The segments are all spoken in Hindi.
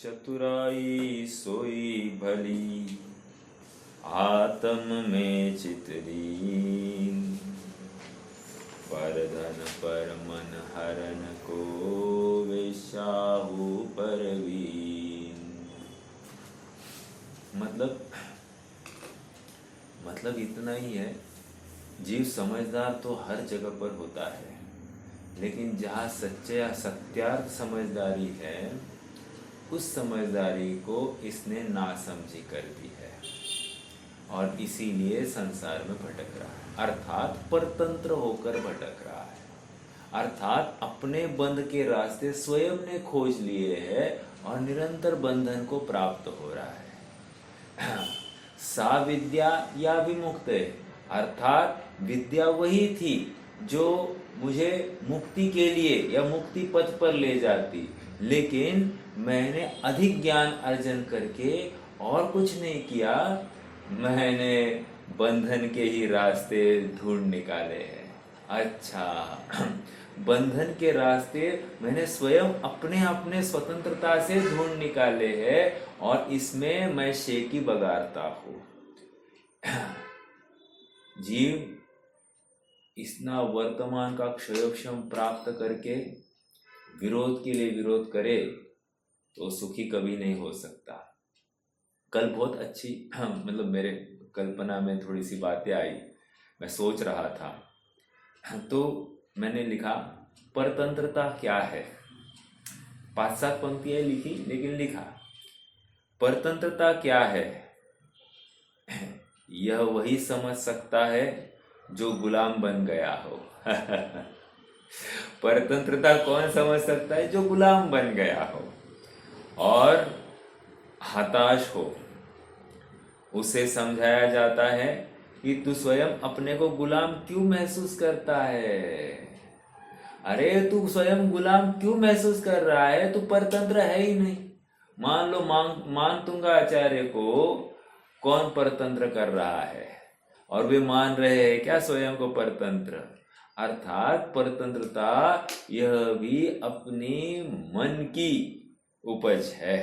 चतुराई सोई भली, आत्म में चित लीन। पर धन पर मन हरन को, वेश्याहु परवीन। मतलब इतना ही है, जीव समझदार तो हर जगह पर होता है, लेकिन जहाँ सच्चे या सत्यार्थ समझदारी है, उस समझदारी को इसने नासमझी कर दी है और इसीलिए संसार में भटक रहा है, अर्थात परतंत्र होकर भटक रहा है, अर्थात अपने बंध के रास्ते स्वयं ने खोज लिए हैं और निरंतर बंधन को प्राप्त हो रहा है। सा विद्या या विमुक्त है, अर्थात विद्या वही थी जो मुझे मुक्ति के लिए या मुक्ति पथ पर ले जाती, लेकिन मैंने अधिक ज्ञान अर्जन करके और कुछ नहीं किया, मैंने बंधन के ही रास्ते ढूंढ निकाले हैं। अच्छा, बंधन के रास्ते मैंने स्वयं अपने अपने स्वतंत्रता से ढूंढ निकाले हैं और इसमें मैं शेकी बगाड़ता हूँ। जीव इतना वर्तमान का क्षयोक्षम प्राप्त करके विरोध के लिए विरोध करे तो सुखी कभी नहीं हो सकता। कल बहुत अच्छी मतलब मेरे कल्पना में थोड़ी सी बातें आई, मैं सोच रहा था तो मैंने लिखा परतंत्रता क्या है। 5-7 पंक्तियां लिखी, लेकिन लिखा परतंत्रता क्या है। यह वही समझ सकता है जो गुलाम बन गया हो। परतंत्रता कौन समझ सकता है? जो गुलाम बन गया हो और हताश हो। उसे समझाया जाता है कि तू स्वयं अपने को गुलाम क्यों महसूस करता है। अरे तू स्वयं गुलाम क्यों महसूस कर रहा है? तू परतंत्र है ही नहीं। मान लो मान तुंगा आचार्य को कौन परतंत्र कर रहा है और वे मान रहे हैं क्या स्वयं को परतंत्र। अर्थात परतंत्रता यह भी अपनी मन की उपज है।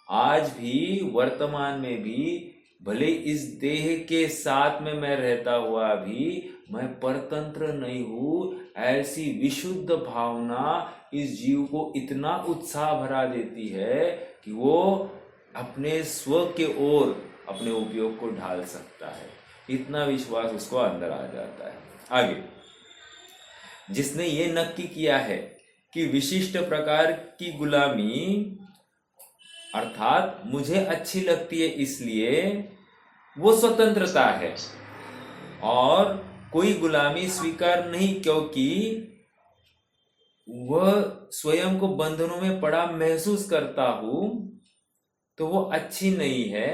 आज भी वर्तमान में भी भले इस देह के साथ में मैं रहता हुआ भी मैं परतंत्र नहीं हूँ, ऐसी विशुद्ध भावना इस जीव को इतना उत्साह भरा देती है कि वो अपने स्व के ओर अपने उपयोग को ढाल सकता है। इतना विश्वास उसको अंदर आ जाता है। आगे, जिसने ये नक्की किया है कि विशिष्ट प्रकार की गुलामी अर्थात मुझे अच्छी लगती है इसलिए वो स्वतंत्रता है, और कोई गुलामी स्वीकार नहीं क्योंकि वह स्वयं को बंधनों में पड़ा महसूस करता हूं, तो वो अच्छी नहीं है।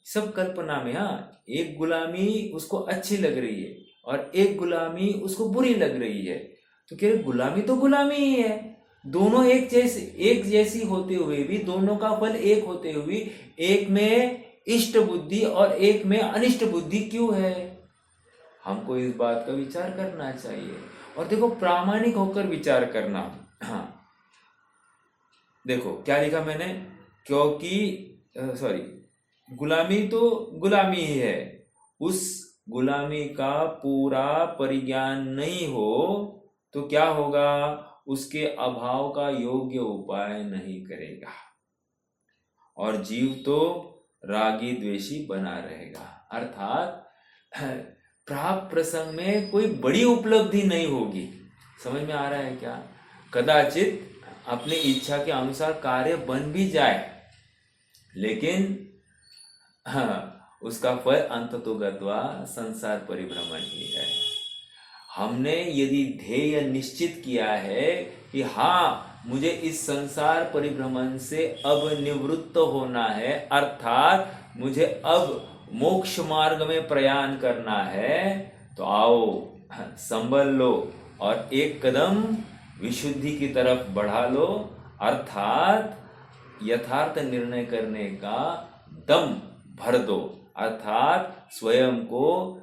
सब कल्पना में। हाँ, एक गुलामी उसको अच्छी लग रही है और एक गुलामी उसको बुरी लग रही है, तो क्या गुलामी तो गुलामी ही है। दोनों एक जैसी होते हुए भी, दोनों का फल एक होते हुए, एक में इष्ट बुद्धि और एक में अनिष्ट बुद्धि क्यों है? हमको इस बात का विचार करना चाहिए। और देखो, प्रामाणिक होकर विचार करना। हाँ, देखो क्या लिखा मैंने, क्योंकि गुलामी तो गुलामी ही है। उस गुलामी का पूरा परिज्ञान नहीं हो तो क्या होगा? उसके अभाव का योग्य उपाय नहीं करेगा और जीव तो रागी द्वेषी बना रहेगा। अर्थात प्राप्त प्रसंग में कोई बड़ी उपलब्धि नहीं होगी। समझ में आ रहा है क्या? कदाचित अपनी इच्छा के अनुसार कार्य बन भी जाए, लेकिन उसका फल अंततोगत्वा संसार परिभ्रमण ही है। हमने यदि ध्येय निश्चित किया है कि हाँ, मुझे इस संसार परिभ्रमण से अब निवृत्त होना है, अर्थात मुझे अब मोक्ष मार्ग में प्रयाण करना है, तो आओ संभल लो और एक कदम विशुद्धि की तरफ बढ़ा लो। अर्थात यथार्थ निर्णय करने का दम भर दो, अर्थात स्वयं को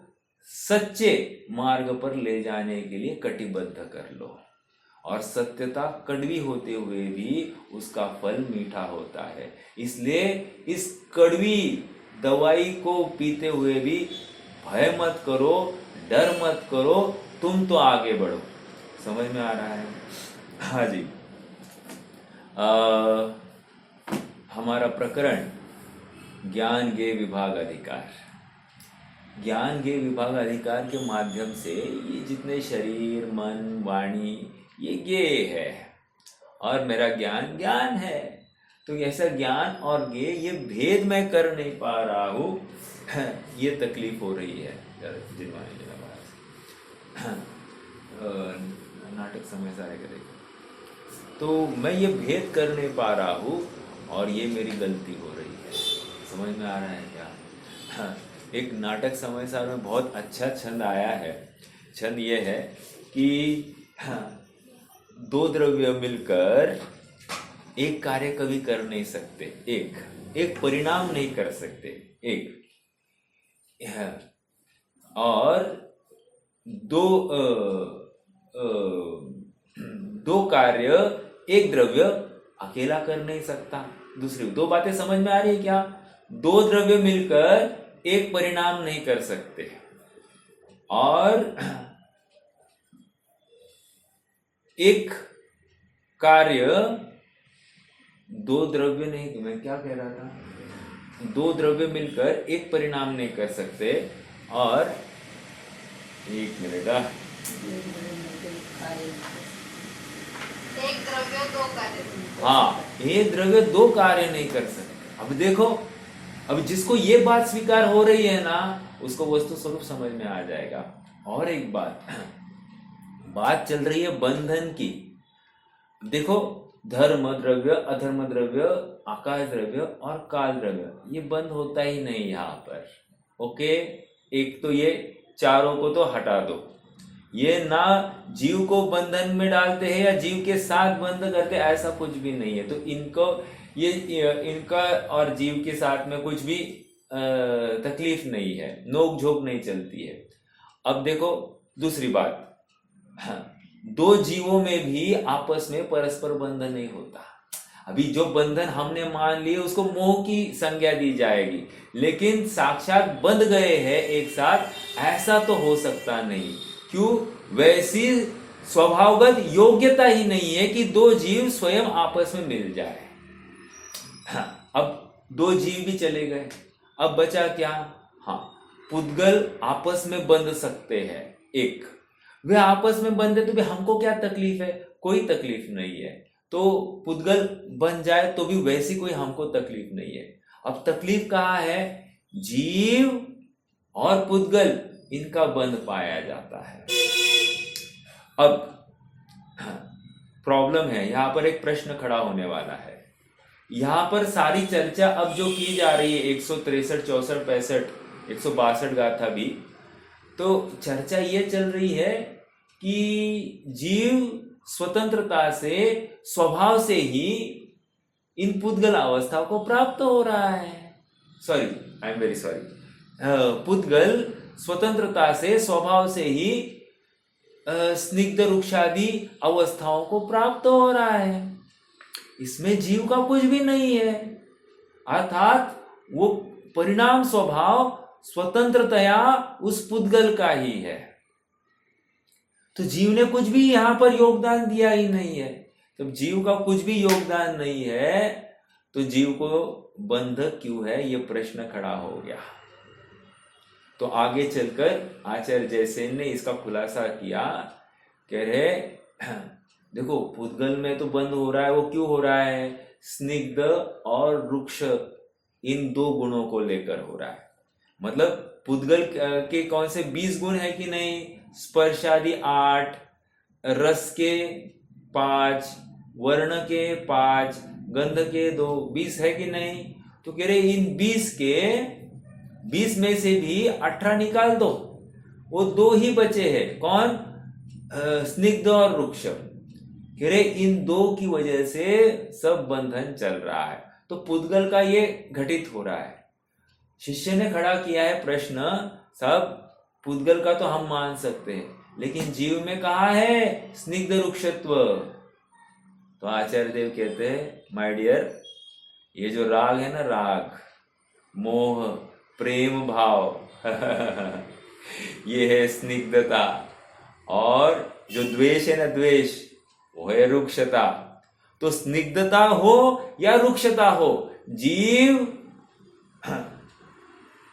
सच्चे मार्ग पर ले जाने के लिए कटिबद्ध कर लो। और सत्यता कड़वी होते हुए भी उसका फल मीठा होता है। इसलिए इस कड़वी दवाई को पीते हुए भी भय मत करो, डर मत करो, तुम तो आगे बढ़ो। समझ में आ रहा है? हाँ जी। हमारा प्रकरण ज्ञान ज्ञेय विभाग अधिकार। ज्ञान ज्ञेय विभाग अधिकार के माध्यम से ये जितने शरीर, मन, वाणी, ये ज्ञेय है और मेरा ज्ञान ज्ञान है। तो ऐसा ज्ञान और ज्ञेय ये भेद मैं कर नहीं पा रहा हूँ, ये तकलीफ हो रही है। नाटक समय सारे करेगा तो मैं ये भेद कर नहीं पा रहा हूँ और ये मेरी गलती हो रही है। समझ में आ रहा है क्या? एक नाटक समय सार में बहुत अच्छा छंद आया है। छंद ये है कि दो द्रव्य मिलकर एक कार्य कभी कर नहीं सकते, एक परिणाम नहीं कर सकते, और दो कार्य एक द्रव्य अकेला कर नहीं सकता। दूसरी दो बातें समझ में आ रही है क्या? दो द्रव्य मिलकर एक परिणाम नहीं कर सकते और एक कार्य दो द्रव्य नहीं, मैं क्या कह रहा था? दो द्रव्य मिलकर एक परिणाम नहीं कर सकते और एक मिनट, एक द्रव्य दो कार्य, हाँ, एक द्रव्य दो कार्य नहीं कर सकते। अब देखो, अब जिसको ये बात स्वीकार हो रही है ना, उसको वस्तु स्वरूप समझ में आ जाएगा। और एक बात चल रही है बंधन की। देखो, धर्म द्रव्य, अधर्म द्रव्य, आकाश द्रव्य और काल द्रव्य, ये बंद होता ही नहीं यहाँ पर। ओके, एक तो ये चारों को तो हटा दो, ये ना जीव को बंधन में डालते हैं या जीव के साथ बंध करते, ऐसा कुछ भी नहीं है। तो इनका और जीव के साथ में कुछ भी तकलीफ नहीं है, नोक झोंक नहीं चलती है। अब देखो दूसरी बात, दो जीवों में भी आपस में परस्पर बंधन नहीं होता। अभी जो बंधन हमने मान लिए उसको मोह की संज्ञा दी जाएगी, लेकिन साक्षात बंध गए हैं एक साथ, ऐसा तो हो सकता नहीं। क्यों? वैसी स्वभावगत योग्यता ही नहीं है कि दो जीव स्वयं आपस में मिल जाए। अब दो जीव भी चले गए, अब बचा क्या? हाँ, पुद्गल आपस में बंध सकते हैं। एक वे आपस में बंधे तो भी हमको क्या तकलीफ है? कोई तकलीफ नहीं है। तो पुद्गल बन जाए तो भी वैसी कोई हमको तकलीफ नहीं है। अब तकलीफ कहाँ है? जीव और पुद्गल, इनका बंध पाया जाता है। अब प्रॉब्लम है, यहां पर एक प्रश्न खड़ा होने वाला है। यहां पर सारी चर्चा अब जो की जा रही है 163, 64, 65, 162 गाथा भी, तो चर्चा ये चल रही है कि जीव स्वतंत्रता से, स्वभाव से ही इन पुद्गल अवस्था को प्राप्त हो रहा है। Sorry, I am very sorry, पुद्गल स्वतंत्रता से, स्वभाव से ही स्निग्ध रुक्षादि अवस्थाओं को प्राप्त हो रहा है। इसमें जीव का कुछ भी नहीं है, अर्थात वो परिणाम स्वभाव स्वतंत्रतया उस पुद्गल का ही है। तो जीव ने कुछ भी यहां पर योगदान दिया ही नहीं है। जब जीव का कुछ भी योगदान नहीं है तो जीव को बंधक क्यों है, ये प्रश्न खड़ा हो गया। तो आगे चलकर आचार्य जयसेन ने इसका खुलासा किया। कह रहे देखो, पुद्गल में तो बंद हो रहा है, वो क्यों हो रहा है? स्निग्ध और रुक्ष, इन दो गुणों को लेकर हो रहा है। मतलब पुद्गल के कौन से 20 गुण है कि नहीं? स्पर्शादि 8, रस के 5, वर्ण के 5, गंध के 2, 20 है कि नहीं? तो कह रहे इन 20 में से भी 18 निकाल दो, वो 2 ही बचे हैं। कौन? स्निग्ध और रुक्ष। कह रहे इन 2 की वजह से सब बंधन चल रहा है। तो पुद्गल का ये घटित हो रहा है। शिष्य ने खड़ा किया है प्रश्न, सब पुद्गल का तो हम मान सकते हैं, लेकिन जीव में कहा है स्निग्ध रुक्षत्व। तो आचार्य देव कहते हैं माय डियर, ये जो राग है ना, राग, मोह, प्रेम भाव ये है स्निग्धता, और जो द्वेष है ना, द्वेष, वो है रुक्षता। तो स्निग्धता हो या रुक्षता हो, जीव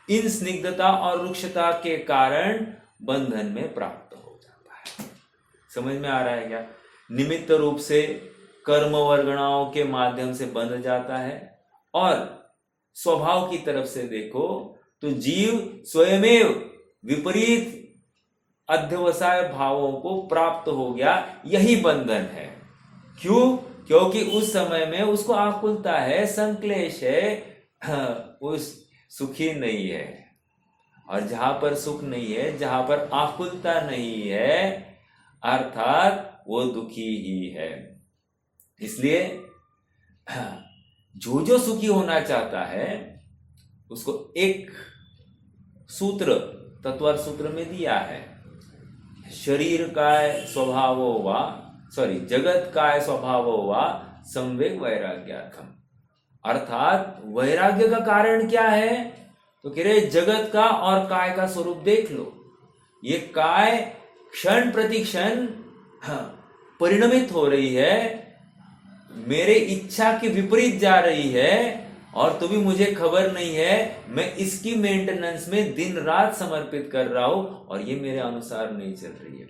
इन स्निग्धता और रुक्षता के कारण बंधन में प्राप्त हो जाता है। समझ में आ रहा है क्या? निमित्त रूप से कर्म वर्गणाओं के माध्यम से बंध जाता है, और स्वभाव की तरफ से देखो तो जीव स्वयमेव विपरीत अध्यवसाय भावों को प्राप्त हो गया, यही बंधन है। क्यों? क्योंकि उस समय में उसको आकुलता है, संक्लेश है, उस सुखी नहीं है। और जहां पर सुख नहीं है, जहां पर आकुलता नहीं है, अर्थात वो दुखी ही है। इसलिए जो सुखी होना चाहता है उसको एक सूत्र तत्वर सूत्र में दिया है, शरीर काय स्वभावो वा, जगत काय स्वभावो वा संवेग वैराग्यार्थम। अर्थात वैराग्य का कारण क्या है? तो कह रहे जगत का और काय का स्वरूप देख लो। ये काय क्षण प्रति क्षण परिणमित हो रही है, मेरे इच्छा के विपरीत जा रही है, और तो भी मुझे खबर नहीं है। मैं इसकी मेंटेनेंस में दिन रात समर्पित कर रहा हूं, और ये मेरे अनुसार नहीं चल रही है।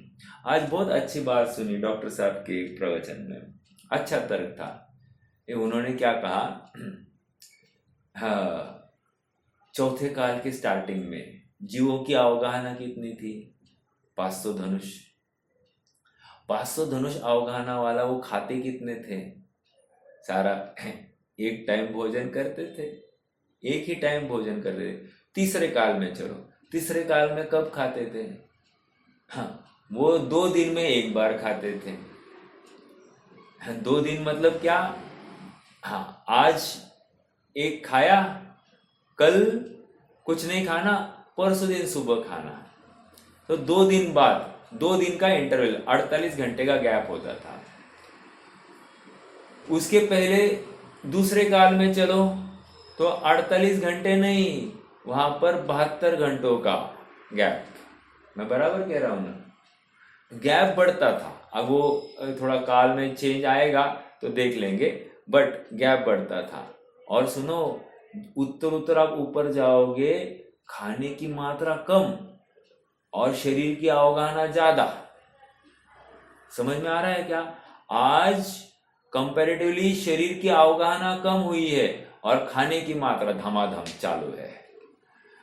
आज बहुत अच्छी बात सुनी डॉक्टर साहब के एक प्रवचन में, अच्छा तर्क था। उन्होंने क्या कहा, हाँ, चौथे काल के स्टार्टिंग में जीवों की अवगाहना कितनी थी? 500 धनुष। 500 धनुष अवगाहना वाला वो खाते कितने थे? सारा एक टाइम भोजन करते थे, एक ही टाइम भोजन करते थे। तीसरे काल में चलो, तीसरे काल में कब खाते थे? हाँ, वो 2 दिन में एक बार खाते थे। 2 दिन मतलब क्या? हाँ, आज एक खाया, कल कुछ नहीं खाना, परसों दिन सुबह खाना। तो 2 दिन बाद, 2 दिन का इंटरवल, 48 घंटे का गैप होता था। उसके पहले दूसरे काल में चलो तो 48 घंटे नहीं, वहां पर 72 घंटों का गैप। मैं बराबर कह रहा हूं ना? गैप बढ़ता था। अब वो थोड़ा काल में चेंज आएगा तो देख लेंगे, बट गैप बढ़ता था। और सुनो, उत्तर आप ऊपर जाओगे, खाने की मात्रा कम और शरीर की अवगाहना ज्यादा। समझ में आ रहा है क्या? आज कंपैरेटिवली शरीर की अवगाहना कम हुई है और खाने की मात्रा धमाधम चालू है।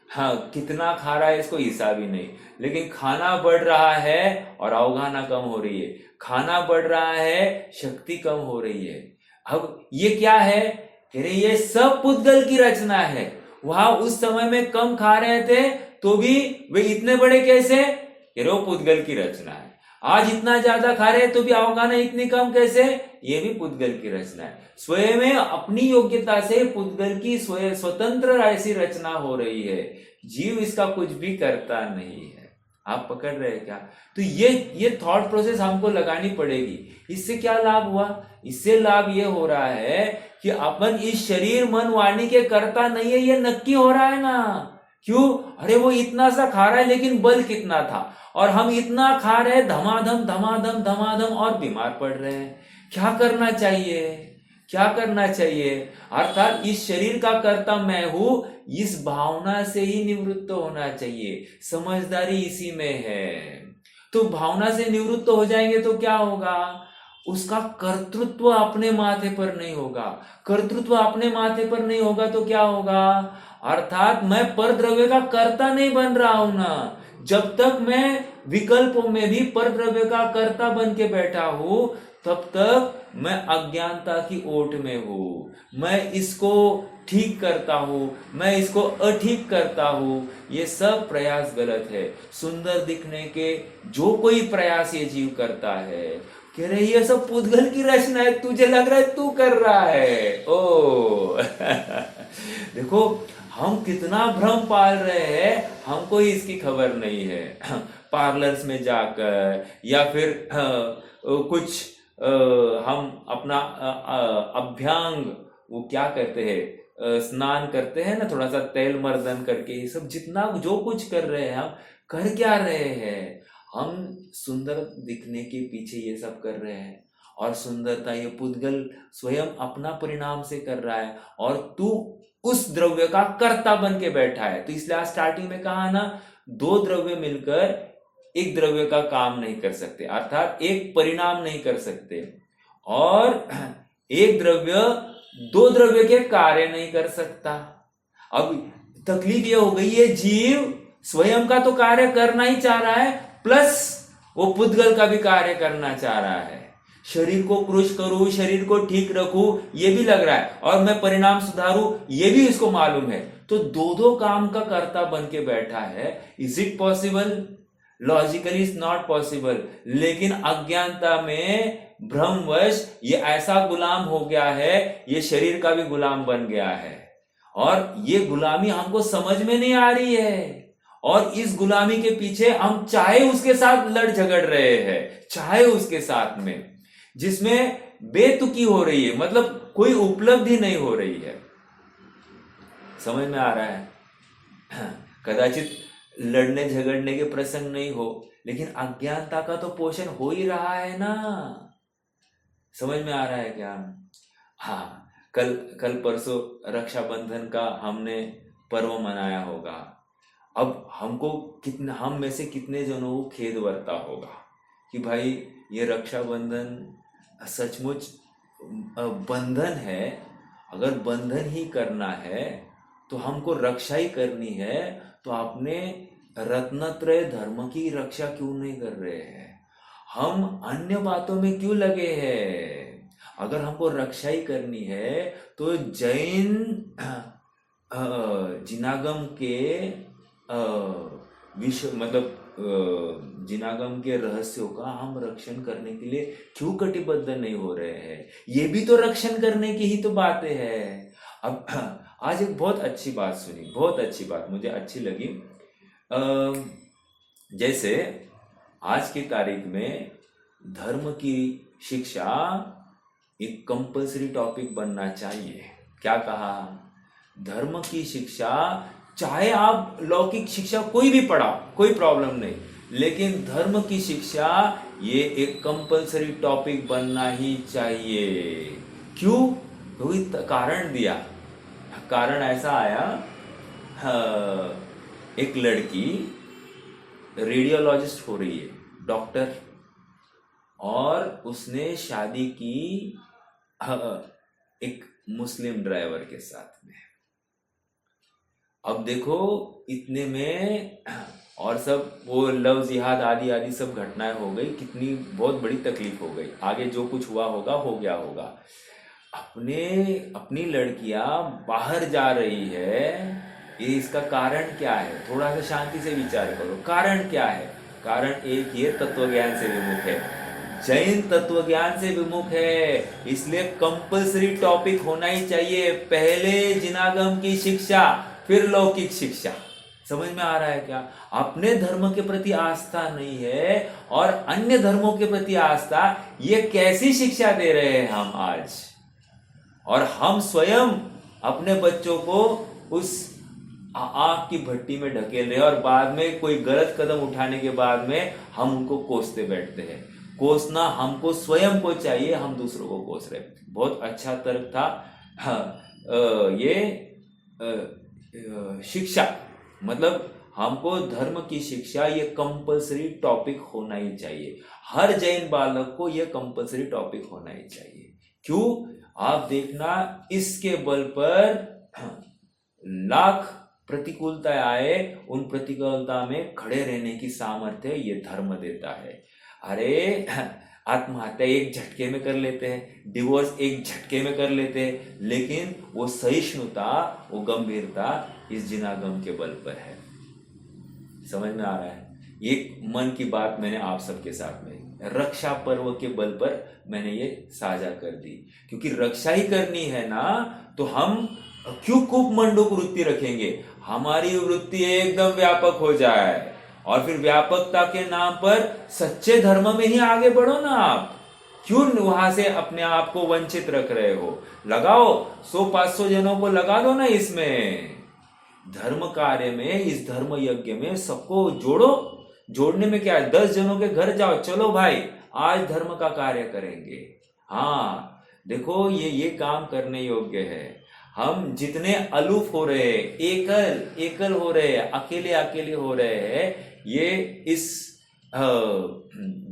हाँ, कितना खा रहा है इसको हिसाब ही नहीं, लेकिन खाना बढ़ रहा है और अवगाहना कम हो रही है। खाना बढ़ रहा है, शक्ति कम हो रही है। अब ये क्या है? कह रहे ये सब पुद्गल की रचना है। वहां उस समय में कम खा रहे थे तो भी वे इतने बड़े कैसे? कह रहे वो पुद्गल की रचना है। आज इतना ज्यादा खा रहे तो भी अवगाहना इतनी कम कैसे? ये भी पुद्गल की रचना है। स्वयं में अपनी योग्यता से पुद्गल की स्वतंत्र ऐसी रचना हो रही है। जीव इसका कुछ भी करता नहीं है। आप पकड़ रहे हैं क्या? तो ये थॉट प्रोसेस हमको लगानी पड़ेगी। इससे क्या लाभ हुआ? इससे लाभ ये हो रहा है कि अपन इस शरीर मन वाणी के कर्ता नहीं है, ये नक्की हो रहा है ना। क्यों? अरे वो इतना सा खा रहा है लेकिन बल कितना था, और हम इतना खा रहे हैं धमाधम धमाधम धमाधम और बीमार पड़ रहे हैं। क्या करना चाहिए? क्या करना चाहिए? अर्थात इस शरीर का कर्ता मैं हूं, इस भावना से ही निवृत्त होना चाहिए। समझदारी इसी में है। तो भावना से निवृत्त हो जाएंगे तो क्या होगा? उसका कर्तृत्व अपने माथे पर नहीं होगा। कर्तृत्व अपने माथे पर नहीं होगा तो क्या होगा? अर्थात मैं परद्रव्य का कर्ता नहीं बन रहा हूं ना। जब तक मैं विकल्पों में भी परद्रव्य का कर्ता बन के बैठा हूं, तब तक मैं अज्ञानता की ओट में हूं। मैं इसको ठीक करता हूं, मैं इसको अठीक करता हूं। ये सब प्रयास गलत है। सुंदर दिखने के जो कोई प्रयास ये जीव करता है, कह रहे ये सब पुद्गल की रचना है, तुझे लग रहा है तू कर रहा है। ओ देखो, हम कितना भ्रम पाल रहे हैं हमको ही इसकी खबर नहीं है। पार्लर्स में जाकर या फिर कुछ हम अपना अभ्यंग वो क्या कहते हैं स्नान करते हैं ना, थोड़ा सा तेल मर्दन करके, ये सब जितना जो कुछ कर रहे हैं हम कर क्या रहे हैं? हम सुंदर दिखने के पीछे ये सब कर रहे हैं। और सुंदरता ये पुद्गल स्वयं अपना परिणाम से कर रहा है और तू उस द्रव्य का कर्ता बन के बैठा है। तो इसलिए आज स्टार्टिंग में कहा ना, दो द्रव्य मिलकर एक द्रव्य का काम नहीं कर सकते, अर्थात एक परिणाम नहीं कर सकते। और एक द्रव्य दो द्रव्य के कार्य नहीं कर सकता। अब तकलीफ ये हो गई है, जीव स्वयं का तो कार्य करना ही चाह रहा है, प्लस वो पुद्गल का भी कार्य करना चाह रहा है। शरीर को कृश करूं, शरीर को ठीक रखूं, ये भी लग रहा है, और मैं परिणाम सुधारूं, ये भी इसको मालूम है। तो दो दो काम का कर्ता बन के बैठा है। Is it possible? Logically is not possible. लेकिन अज्ञानता में भ्रमवश ये ऐसा गुलाम हो गया है, ये शरीर का भी गुलाम बन गया है, और ये गुलामी हमको समझ में नहीं आ रही है। और इस गुलामी के पीछे हम चाहे उसके साथ लड़ झगड़ रहे हैं, चाहे उसके साथ में, जिसमें बेतुकी हो रही है, मतलब कोई उपलब्धि नहीं हो रही है। समझ में आ रहा है? कदाचित लड़ने झगड़ने के प्रसंग नहीं हो, लेकिन अज्ञानता का तो पोषण हो ही रहा है ना। समझ में आ रहा है क्या? हाँ, कल परसों रक्षाबंधन का हमने पर्व मनाया होगा। अब हमको हम में से कितने जनों को खेद बरता होगा कि भाई ये रक्षाबंधन सचमुच बंधन है। अगर बंधन ही करना है तो हमको रक्षा ही करनी है, तो आपने रत्नत्रय धर्म की रक्षा क्यों नहीं कर रहे हैं? हम अन्य बातों में क्यों लगे हैं? अगर हमको रक्षा ही करनी है तो जैन जिनागम के विश्व मतलब जिनागम के रहस्यों का हम रक्षण करने के लिए क्यों कटिबद्ध नहीं हो रहे हैं? ये भी तो रक्षण करने की ही तो बातें हैं। अब आज एक बहुत अच्छी बात सुनी, बहुत अच्छी बात मुझे अच्छी लगी। जैसे आज की तारीख में धर्म की शिक्षा एक कंपल्सरी टॉपिक बनना चाहिए। क्या कहा? धर्म की शिक्षा, चाहे आप लौकिक शिक्षा कोई भी पढ़ाओ, कोई प्रॉब्लम नहीं, लेकिन धर्म की शिक्षा ये एक कंपल्सरी टॉपिक बनना ही चाहिए। क्यों? क्योंकि कारण दिया। कारण ऐसा आया, एक लड़की रेडियोलॉजिस्ट हो रही है, डॉक्टर, और उसने शादी की एक मुस्लिम ड्राइवर के साथ में। अब देखो इतने में और सब वो लव जिहाद आदि आदि सब घटनाएं हो गई, कितनी बहुत बड़ी तकलीफ हो गई। आगे जो कुछ हुआ होगा हो गया होगा। अपनी लड़कियां बाहर जा रही है, ये इसका कारण क्या है? थोड़ा सा शांति से विचार करो। कारण क्या है? कारण एक ये तत्वज्ञान से विमुख है, जैन तत्वज्ञान से विमुख है, इसलिए कंपल्सरी टॉपिक होना ही चाहिए। पहले जिनागम की शिक्षा, फिर लौकिक शिक्षा। समझ में आ रहा है क्या? अपने धर्म के प्रति आस्था नहीं है और अन्य धर्मों के प्रति आस्था, ये कैसी शिक्षा दे रहे हैं हम आज? और हम स्वयं अपने बच्चों को उस आग की भट्टी में ढकेल रहे हैं, और बाद में कोई गलत कदम उठाने के बाद में हम उनको कोसते बैठते हैं। कोसना हमको स्वयं को चाहिए, हम दूसरों को कोस रहे। बहुत अच्छा तर्क था। शिक्षा मतलब हमको धर्म की शिक्षा ये कंपल्सरी टॉपिक होना ही चाहिए। हर जैन बालक को ये कंपल्सरी टॉपिक होना ही चाहिए। क्यों? आप देखना, इसके बल पर लाख प्रतिकूलता आए, उन प्रतिकूलता में खड़े रहने की सामर्थ्य ये धर्म देता है। अरे आत्महत्या एक झटके में कर लेते हैं, डिवोर्स एक झटके में कर लेते हैं, लेकिन वो सहिष्णुता, वो गंभीरता इस जिनागम के बल पर है। समझ में आ रहा है? ये मन की बात मैंने आप सबके साथ में रक्षा पर्व के बल पर मैंने ये साझा कर दी, क्योंकि रक्षा ही करनी है ना, तो हम क्यों कूप मंडूक वृत्ति रखेंगे? हमारी वृत्ति एकदम व्यापक हो जाए, और फिर व्यापकता के नाम पर सच्चे धर्म में ही आगे बढ़ो ना आप। क्यों वहां से अपने आप को वंचित रख रहे हो? लगाओ 100-500 जनों को लगा दो ना इसमें, धर्म कार्य में, इस धर्म यज्ञ में सबको जोड़ो। जोड़ने में क्या है, 10 जनों के घर जाओ, चलो भाई आज धर्म का कार्य करेंगे। हाँ देखो, ये काम करने योग्य है। हम जितने अलूफ हो रहे हैं, एकल एकल हो रहे हैं, अकेले अकेले हो रहे हैं, ये इस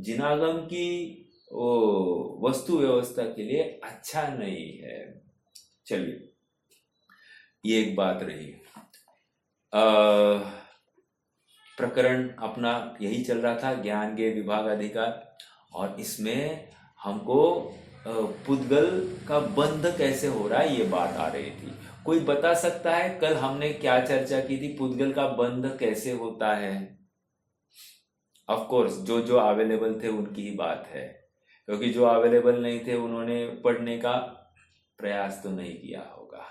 जिनागम की वस्तु व्यवस्था के लिए अच्छा नहीं है। चलिए, ये एक बात रही। प्रकरण अपना यही चल रहा था, ज्ञान के विभाग अधिकार, और इसमें हमको पुद्गल का बंध कैसे हो रहा है ये बात आ रही थी। कोई बता सकता है कल हमने क्या चर्चा की थी, पुद्गल का बंध कैसे होता है? ऑफ कोर्स जो जो अवेलेबल थे उनकी ही बात है, क्योंकि जो अवेलेबल नहीं थे उन्होंने पढ़ने का प्रयास तो नहीं किया होगा।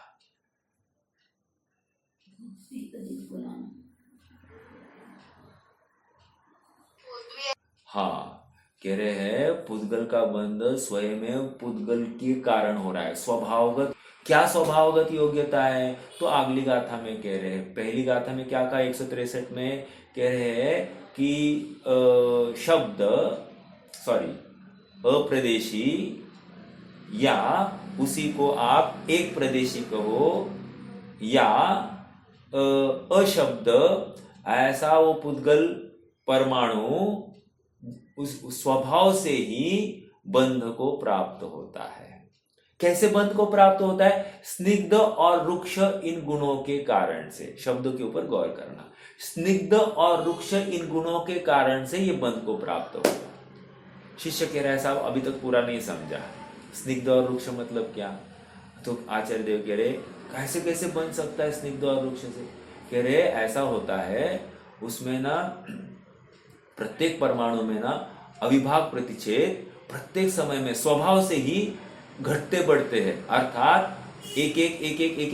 हाँ, कह रहे हैं पुद्गल का बंध स्वयं पुद्गल के कारण हो रहा है, स्वभावगत। क्या स्वभावगत योग्यता है? तो अगली गाथा में कह रहे हैं। पहली गाथा में क्या कहा, 163 में कह रहे हैं कि शब्द अप्रदेशी, या उसी को आप एक प्रदेशी कहो, या अशब्द, ऐसा वो पुद्गल परमाणु उस स्वभाव से ही बंध को प्राप्त होता है। कैसे बंध को प्राप्त होता है? स्निग्ध और रुक्ष इन गुणों के कारण से। शब्दों के ऊपर गौर करना। स्निग्ध और रुक्ष इन गुणों के कारण से ये बंध को प्राप्त होगा। शिष्य कह रहा है साहब अभी तक पूरा नहीं समझा, स्निग्ध और रुक्ष मतलब क्या? तो आचार्य देव कह रहे कैसे कैसे बन सकता है स्निग्ध और रुक्ष से? कह रहे ऐसा होता है, उसमें ना प्रत्येक परमाणु में ना अविभाग प्रतिच्छेद प्रत्येक समय में स्वभाव से ही घटते बढ़ते हैं, अर्थात एक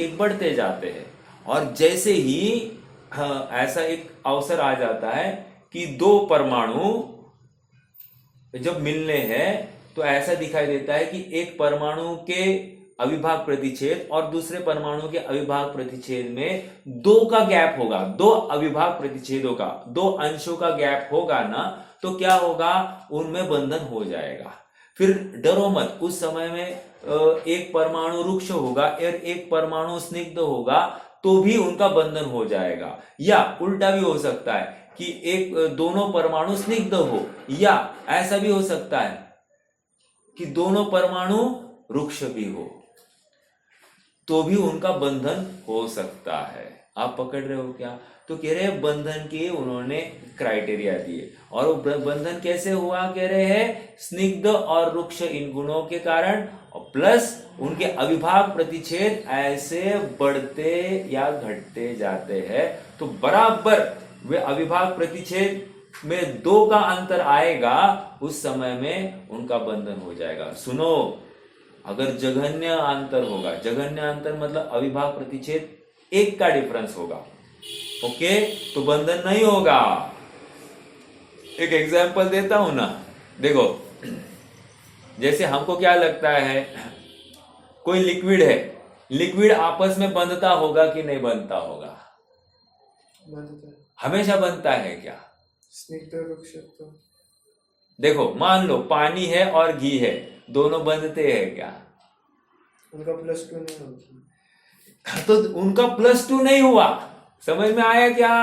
एक बढ़ते जाते हैं। और जैसे ही ऐसा एक अवसर आ जाता है कि दो परमाणु जब मिलने हैं तो ऐसा दिखाई देता है कि एक परमाणु के अविभाग प्रतिच्छेद और दूसरे परमाणु के अविभाग प्रतिच्छेद में 2 का गैप होगा, 2 अविभाग प्रतिच्छेदों का, 2 अंशों का गैप होगा ना, तो क्या होगा, उनमें बंधन हो जाएगा। फिर डरो मत, उस समय में एक परमाणु रुक्ष होगा और एक परमाणु स्निग्ध होगा, तो भी उनका बंधन हो जाएगा। या उल्टा भी हो सकता है कि दोनों परमाणु स्निग्ध हो, या ऐसा भी हो सकता है कि दोनों परमाणु रुक्ष भी हो, तो भी उनका बंधन हो सकता है। आप पकड़ रहे हो क्या? तो कह रहे हैं बंधन के उन्होंने क्राइटेरिया दिए, और वो बंधन कैसे हुआ? कह रहे हैं स्निग्ध और रुक्ष इन गुणों के कारण, प्लस उनके अविभाग प्रतिच्छेद ऐसे बढ़ते या घटते जाते हैं, तो बराबर वे अविभाग प्रतिच्छेद में 2 का अंतर आएगा, उस समय में उनका बंधन हो जाएगा। सुनो, अगर जघन्य अंतर होगा, जघन्य अंतर मतलब अविभाग प्रतिच्छेद 1 का डिफरेंस होगा, ओके, तो बंधन नहीं होगा। एक एग्जांपल देता हूं ना, देखो, जैसे हमको क्या लगता है, कोई लिक्विड है, लिक्विड आपस में बंधता होगा कि नहीं बंधता होगा? हमेशा बनता है क्या? देखो, मान लो पानी है और घी है, दोनों बंधते हैं क्या? उनका +2 नहीं होता, तो उनका +2 नहीं हुआ। समझ में आया क्या?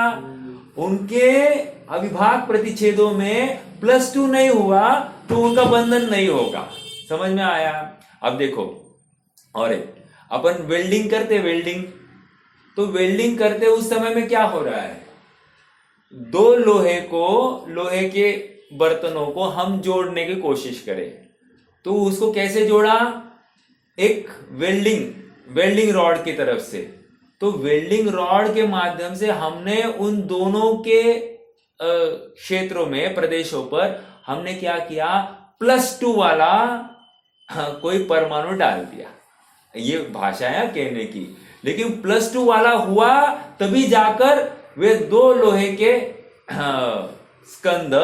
उनके अविभाग प्रतिच्छेदों में +2 नहीं हुआ, तो उनका बंधन नहीं होगा। समझ में आया? अब देखो, और अपन वेल्डिंग करते, तो वेल्डिंग करते उस समय में क्या हो रहा है, 2 लोहे के बर्तनों को हम जोड़ने की कोशिश करें, तो उसको कैसे जोड़ा? एक वेल्डिंग रॉड की तरफ से। तो वेल्डिंग रॉड के माध्यम से हमने उन दोनों के क्षेत्रों में, प्रदेशों पर हमने क्या किया, +2 वाला कोई परमाणु डाल दिया। ये भाषा है कहने की, लेकिन +2 वाला हुआ तभी जाकर वे 2 लोहे के स्कंद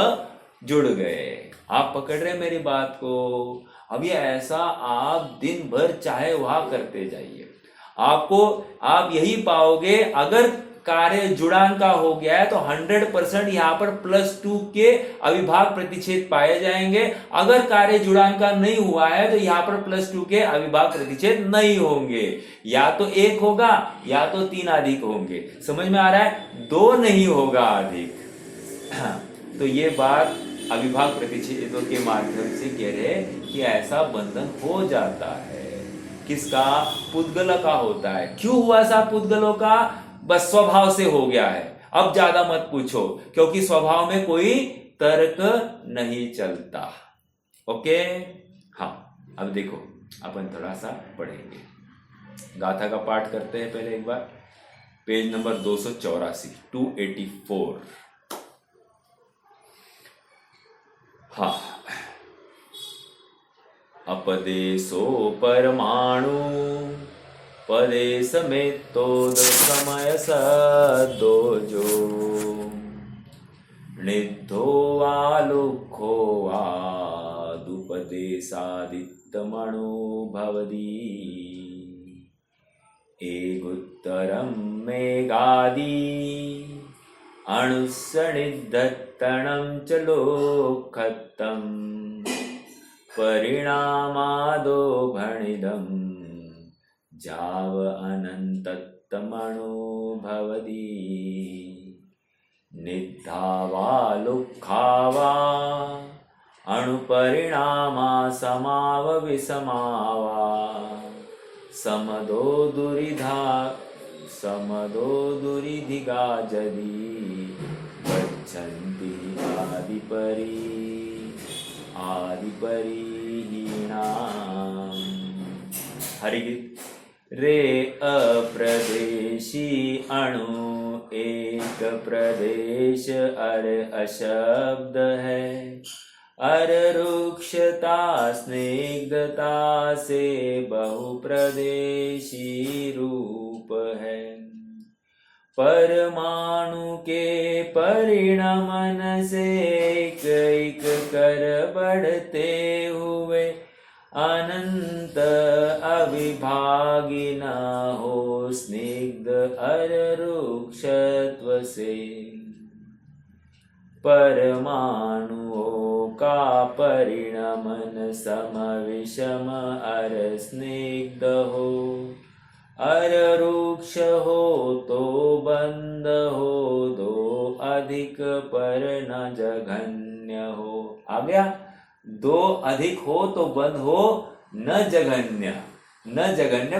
जुड़ गए। आप पकड़ रहे मेरी बात को? अब ये ऐसा आप दिन भर चाहे वहां करते जाइए, आपको आप यही पाओगे। अगर कार्य जुड़ान का हो गया है तो 100% यहाँ पर +2 के अविभाग प्रतिच्छेद पाए जाएंगे। अगर कार्य जुड़ान का नहीं हुआ है तो यहाँ पर +2 के अविभाग प्रतिच्छेद नहीं होंगे, या तो 1 होगा या तो 3 अधिक होंगे। समझ में आ रहा है? 2 नहीं होगा अधिक। तो ये बात अविभाग प्रतिच्छेदों के माध्यम से कह रहे कि ऐसा बंधन हो जाता है। किसका? पुद्गल का होता है। क्यों हुआ ऐसा पुद्गलों का? बस स्वभाव से हो गया है। अब ज्यादा मत पूछो, क्योंकि स्वभाव में कोई तर्क नहीं चलता। ओके, हाँ। अब देखो अपन थोड़ा सा पढ़ेंगे, गाथा का पाठ करते हैं पहले एक बार। Page number 284। हाँ। अपदेशो परमाणु पदे समेतोद समय सदोजो निद्धो वालुखो वादुपदेशादित्तमणु भवदी एगुत्तरं मेघादि अणुसनिद्धत्तणं च लोकत्तं परिणामादो भणिदं जाव अनन्तत्तमणु भवति निद्धावा लुक्खावा अणुपरिणामा समाव विषमावा समदो दुरिधिगा जदि गच्छन्ति आदिपरिहीणाम्। हरिगीत। रे अप्रदेशी अणु एक प्रदेश अर अशब्द है, अर रुक्षता स्निग्धता से बहुप्रदेशी रूप है। परमाणु के परिणमन से एक एक कर बढ़ते हुए अनंत अविभागी न हो स्निग्ध अर रुक्षत्व से। परमाणुओं का परिणमन सम विषम अर स्निग्ध हो, अर रुक्ष हो तो बंद हो, दो अधिक पर न जघन्य हो। आ गया? 2 अधिक हो तो बंद हो, न जघन्य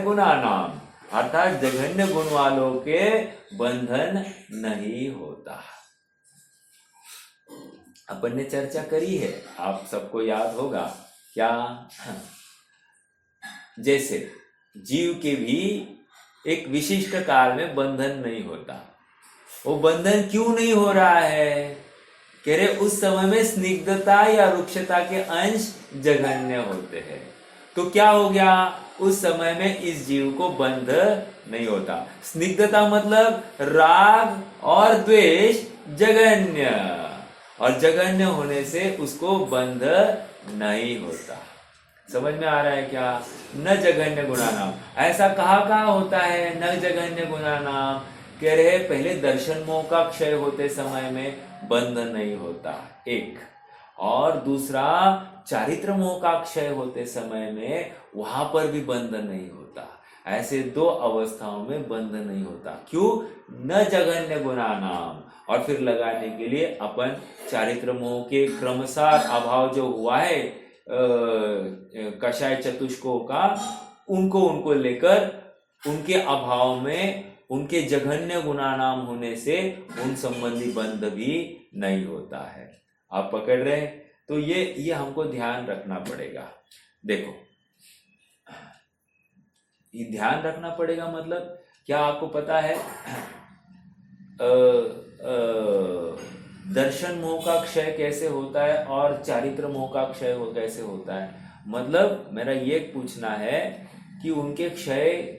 गुणा नाम, अर्थात जघन्य गुण वालों के बंधन नहीं होता। अपन ने चर्चा करी है, आप सबको याद होगा क्या? जैसे जीव के भी एक विशिष्ट काल में बंधन नहीं होता। वो बंधन क्यों नहीं हो रहा है? कह रहे उस समय में स्निग्धता या रुक्षता के अंश जघन्य होते हैं। तो क्या हो गया? उस समय में इस जीव को बंध नहीं होता। स्निग्धता मतलब राग और द्वेष जघन्य, और जघन्य होने से उसको बंध नहीं होता। समझ में आ रहा है क्या? न जघन्य गुणा नाम। ऐसा कहाँ होता है न जघन्य गुणा नाम? कह रहे पहले दर्शन मोह का क्षय होते समय में बंध नहीं होता, एक। और दूसरा चारित्र मोह का क्षय होते समय में वहां पर भी बंध नहीं होता। ऐसे 2 अवस्थाओं में बंध नहीं होता। क्यों? न जघन्य गुणा नाम। और फिर लगाने के लिए अपन चारित्र मोह के क्रमशः अभाव जो हुआ है कषाय चतुष्कों का, उनको लेकर उनके अभाव में उनके जघन्य गुणा नाम होने से उन संबंधी बंध भी नहीं होता है। आप पकड़ रहे हैं? तो ये हमको ध्यान रखना पड़ेगा। देखो, ये ध्यान रखना पड़ेगा मतलब क्या आपको पता है? दर्शन मोह का क्षय कैसे होता है और चारित्र मोह का क्षय कैसे होता है? मतलब मेरा ये पूछना है कि उनके क्षय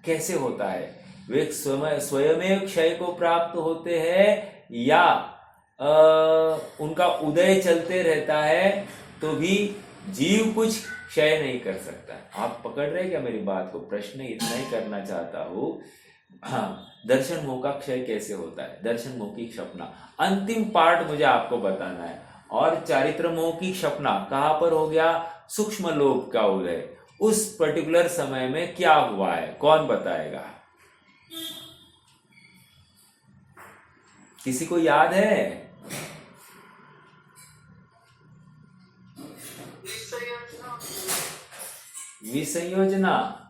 कैसे होता है? वे स्वयं क्षय को प्राप्त होते हैं या उनका उदय चलते रहता है तो भी जीव कुछ क्षय नहीं कर सकता। आप पकड़ रहे क्या मेरी बात को? प्रश्न इतना ही करना चाहता हूं। हाँ, दर्शन मोह का क्षय कैसे होता है, दर्शन मोह की क्षपना, अंतिम पार्ट मुझे आपको बताना है। और चारित्र मोह की क्षपना कहां पर हो गया? सूक्ष्म लोभ का उदय, उस पर्टिकुलर समय में क्या हुआ है, कौन बताएगा? किसी को याद है? विसंयोजना।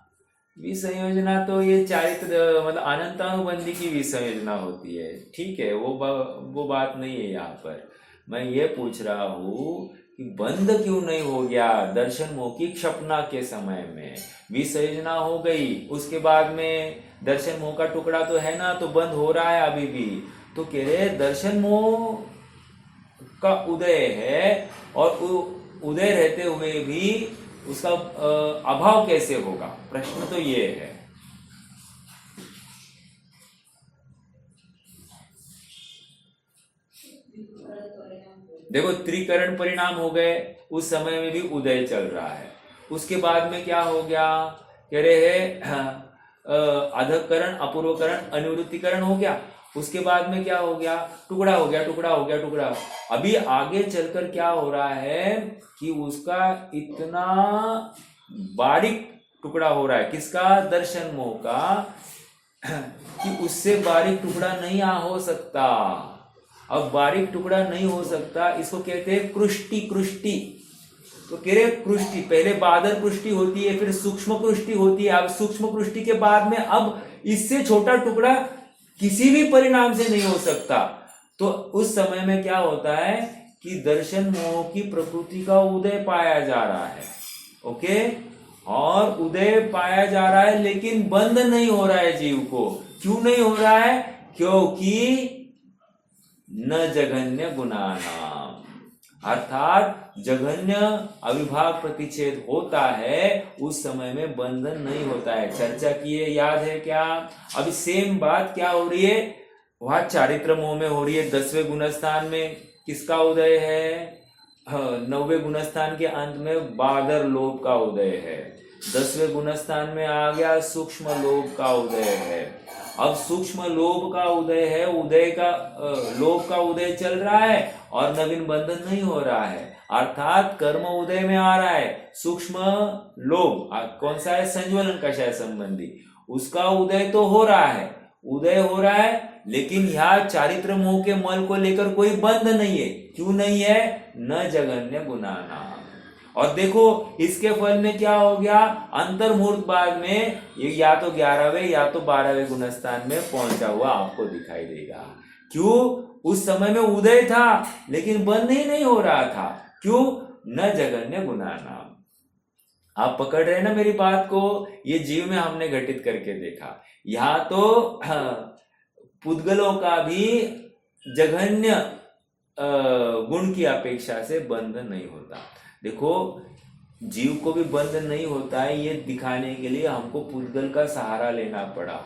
विसंयोजना तो ये चारित्र मतलब अनंतानुबंधी की विसंयोजना होती है। ठीक है, वो बात नहीं है यहाँ पर। मैं ये पूछ रहा हूँ कि बंद क्यों नहीं हो गया दर्शन मोह की क्षपना के समय में? विसंयोजना हो गई, उसके बाद में दर्शन मोह का टुकड़ा तो है ना, तो बंद हो रहा है अभी भी। तो कह रहे दर्शन मोह का उदय है और उदय रहते हुए भी उसका अभाव कैसे होगा? प्रश्न तो ये है। देखो, त्रिकरण परिणाम हो गए, उस समय में भी उदय चल रहा है। उसके बाद में क्या हो गया? कह रहे हैं अधकरण, अपूर्वकरण, अनिवृत्तिकरण हो गया। उसके बाद में क्या हो गया? टुकड़ा हो गया, टुकड़ा हो गया, टुकड़ा। अभी आगे चलकर क्या हो रहा है कि उसका इतना बारीक टुकड़ा हो रहा है, किसका? दर्शन मोह का, कि उससे बारीक टुकड़ा नहीं हो सकता। अब बारीक टुकड़ा नहीं हो सकता, इसको कहते हैं कृष्टि। कृष्टि तो कह रहे कृष्टि, पहले बादल कृष्टि होती है, फिर सूक्ष्म कृष्टि होती है। अब सूक्ष्म कृष्टि के बाद में अब इससे छोटा टुकड़ा किसी भी परिणाम से नहीं हो सकता। तो उस समय में क्या होता है कि दर्शन मोह की प्रकृति का उदय पाया जा रहा है। ओके, और उदय पाया जा रहा है, लेकिन बंद नहीं हो रहा है जीव को। क्यों नहीं हो रहा है? क्योंकि न जघन्य गुणानाम, अर्थात जघन्य अविभाग प्रतिच्छेद होता है, उस समय में बंधन नहीं होता है। चर्चा किए, याद है क्या? अभी सेम बात क्या हो रही है? वहां चारित्र मोह में हो रही है। 10वें गुणस्थान में किसका उदय है? 9वें गुणस्थान के अंत में बादर लोभ का उदय है। 10वें गुणस्थान में आ गया सूक्ष्म लोभ का उदय है। अब सूक्ष्म लोभ का उदय है, उदय का लोभ का उदय चल रहा है और नवीन बंधन नहीं हो रहा है, अर्थात कर्म उदय में आ रहा है। सूक्ष्म लोभ कौन सा है? संज्वलन कषाय संबंधी, उसका उदय तो हो रहा है, उदय हो रहा है, लेकिन यहाँ चारित्र मोह के मल को लेकर कोई बंध नहीं है। क्यों नहीं है? न जघन्य गुणाना। और देखो इसके फल में क्या हो गया? अंतर्मुहूर्त बाद में ये या तो 11वें या तो 12वें गुणस्थान में पहुंचा हुआ आपको दिखाई देगा। क्यों? उस समय में उदय था लेकिन बंद ही नहीं हो रहा था। क्यों? न जघन्य गुणानाम। आप पकड़ रहे हैं ना मेरी बात को? ये जीव में हमने घटित करके देखा। यहाँ तो पुद्गलों का भी जघन्य गुण की अपेक्षा से बंधन नहीं होता। देखो, जीव को भी बंधन नहीं होता है, ये दिखाने के लिए हमको पुद्गल का सहारा लेना पड़ा।